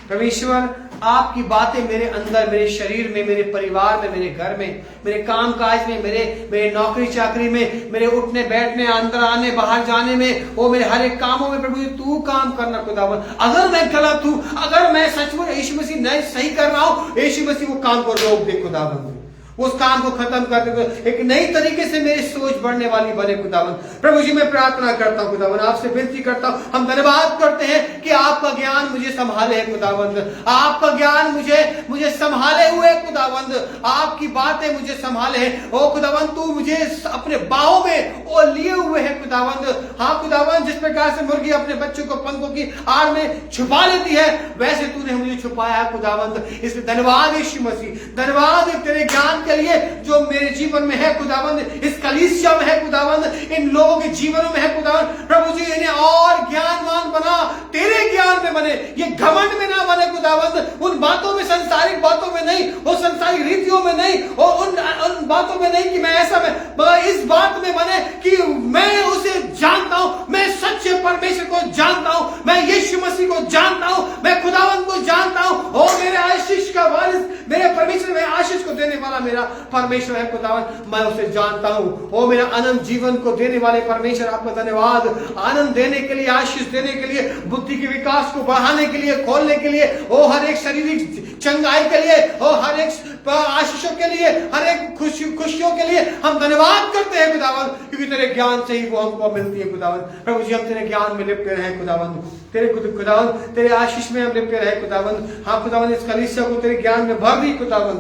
परमेश्वर, आपकी बातें मेरे अंदर, मेरे शरीर में, मेरे परिवार में, मेरे घर में, मेरे काम काज में, मेरे नौकरी चाकरी में, मेरे उठने बैठने, अंदर आने बाहर जाने में, वो मेरे हर एक कामों में प्रभु तू काम करना खुदावन। अगर मैं गलत हूं, अगर मैं सचमुच यीशु मसीह नहीं सही कर रहा हूं, यीशु मसीह वो काम को रोक दे खुदावन, उस काम को खत्म कर दे, एक नई तरीके से मेरी सोच बढ़ने वाली बने खुदावन। प्रभु जी, मैं प्रार्थना करता हूं खुदावन, आपसे विनती करता हूं, हम धन्यवाद करते हैं कि आपका ज्ञान मुझे संभाले है खुदावंद, आपका ज्ञान मुझे संभाले हुए खुदावंद, आपकी बातें मुझे संभाले हैं। ओ खुदावंद, तू मुझे अपने बाहों में ओ लिए हुए है खुदावंद। हाँ खुदावंद, जिस प्रकार से मुर्गी अपने बच्चों को पंखों की आड़ में छुपा लेती है, वैसे तूने मुझे छुपाया है खुदावंद। इसलिए धन्यवाद यीशु मसीह, धन्यवाद तेरे ज्ञान के लिए जो मेरे जीवन में है खुदावंद, इस कलीसिया में है खुदावंद, इन लोगों के जीवनों में है खुदावंद। प्रभु जी, इन्हें और ज्ञानवान बना, तेरे ज्ञान में बने, ये घमंड में ना बने खुदावंद, उन बातों में, संसारिक बातों में नहीं, वो संसारिक रीतियों में नहीं, और उन बातों में नहीं कि मैं ऐसा मैं इस बात में बने कि मैं उसे जानता हूं, मैं सच्चे परमेश्वर को जानता हूं, मैं यीशु मसीह को जानता हूं, मैं खुदावंद को जानता हूं। ओ मेरे आशीष का वारिस, मेरे परमेश्वर में आशीष को देने वाला मेरा परमेश्वर है खुदावन, मैं उसे जानता हूं। ओ मेरा अनंत जीवन को देने वाले परमेश्वर, आपका धन्यवाद, आनंद देने के लिए, आशीष देने के लिए, बुद्धि के विकास को बढ़ाने के लिए, खोलने के लिए, ओ हर एक शारीरिक चंगाई के लिए, ओ हर एक आशीषों के लिए, हर एक खुशियों के लिए हम धन्यवाद करते हैं खुदावन, क्योंकि तेरे ज्ञान से ही वो हमको मिलती है खुदावन। प्रभु जी, हम तेरे ज्ञान में लिपटे रहे खुदावन, तेरे खुदावन, तेरे आशीष में हम लिपटे रहे खुदावन। हाँ खुदावन, इस कलीसिया को तेरे ज्ञान में भर दी खुदावन,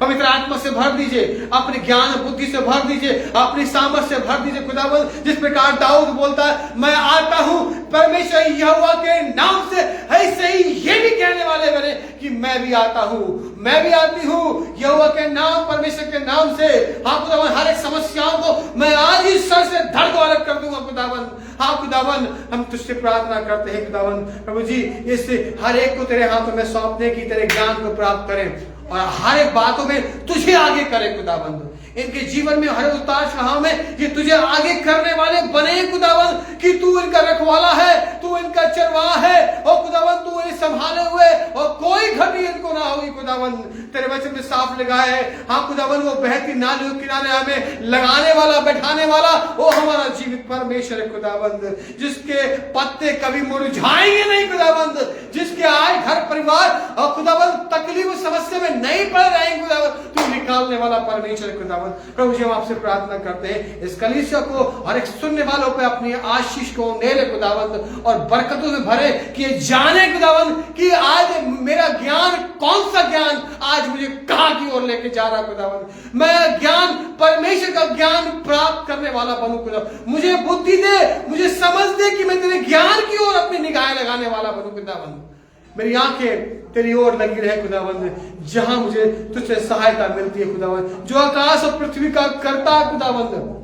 पवित्र आत्मा से भर दीजिए, अपने ज्ञान बुद्धि से भर दीजिए, अपनी सामर्थ से भर दीजिए खुदावन। जिस प्रकार दाऊद बोलता है, मैं आता हूं परमेश्वर यहोवा के नाम से, ऐसे ही ये भी कहने वाले बने कि मैं भी आता हूं, मैं भी आती हूं यहोवा के नाम, परमेश्वर के नाम से। हाँ खुदावन, हर एक समस्याओं को मैं आज ही सर से धड़ को अलग कर दूंगा खुदावन। हाँ खुदावन, हम तुझसे प्रार्थना करते हैं खुदावन। प्रभु जी, इससे हर एक को तेरे हाथों में सौंपने की, तेरे ज्ञान को प्राप्त करें और हर एक बातों में तुझे आगे करे खुदाबंद। इनके जीवन में हर उतार चढ़ाव में ये तुझे आगे करने वाले बने खुदाबंद, कि तू इनका रखवाला है, तू इनका चरवाहा है, और खुदाबंद तू इन्हें संभाले हुए, और कोई घटी इनको ना होगी खुदाबंद। तेरे वचन में साफ लिखा है, हाँ खुदाबंद, वो बहती नालियों के किनारे हमें लगाने वाला, बैठाने वाला, वो हमारा जीवित परमेश्वर है खुदाबंद, जिसके पत्ते कभी मुरझाएंगे नहीं खुदाबंद, जिसके आए घर परिवार और खुदाबंद तकलीफ समस्या में नहीं पड़ रहेंगे खुदाबंद, तू निकालने वाला परमेश्वर खुदाबंद। प्रभु जी, हम आपसे प्रार्थना करते हैं, इस कलीसिया को और एक सुनने वालों पे अपनी आशीष को नेले खुदाबंद, और बरकतों से भरे, कि जाने खुदाबंद कि आज मेरा ज्ञान, कौन सा ज्ञान आज मुझे ओर लेके जा रहा खुदावंद। मैं ज्ञान, परमेश्वर का ज्ञान प्राप्त करने वाला बनूं खुदावंद। मुझे बुद्धि दे, मुझे समझ दे कि मैं तेरे ज्ञान की ओर अपनी निगाहें लगाने वाला बनूं खुदावंद। मेरी आंखें तेरी ओर लगी रहे खुदावंद, जहां मुझे तुझसे सहायता मिलती है खुदावंद। जो आकाश और पृथ्वी का करता है खुदावंद,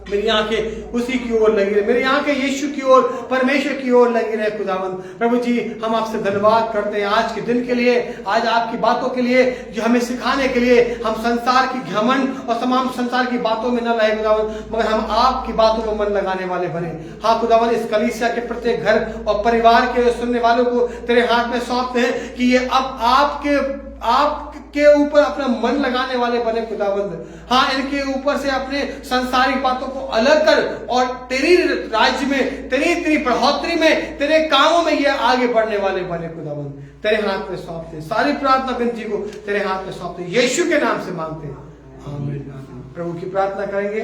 मेरी आंखें उसी की ओर लगी रहे, मेरी आंखें यीशु की ओर, परमेश्वर की ओर लगी रहे खुदावंद। प्रभु जी, हम आपसे धन्यवाद करते हैं आज के दिन के लिए, आज आपकी बातों के लिए, जो हमें सिखाने के लिए। हम संसार की घमंड और तमाम संसार की बातों में न रहे खुदावंद, मगर हम आपकी बातों में मन लगाने वाले बने। हाँ खुदावंद, इस कलीसिया के प्रत्येक घर और परिवार के सुनने वालों को तेरे हाथ में सौंपते हैं कि ये अब आपके ऊपर अपना मन लगाने वाले बने खुदावंद। हाँ, इनके ऊपर से अपने संसारिक बातों को अलग कर और तेरी राज्य में, तेरी बढ़ोतरी में, तेरे कामों में ये आगे बढ़ने वाले बने खुदावंद। तेरे हाथ में सौंपते, सारी प्रार्थना विनती को तेरे हाथ में सौंपते, यीशु के नाम से मांगते हैं, आमीन। प्रभु की प्रार्थना करेंगे।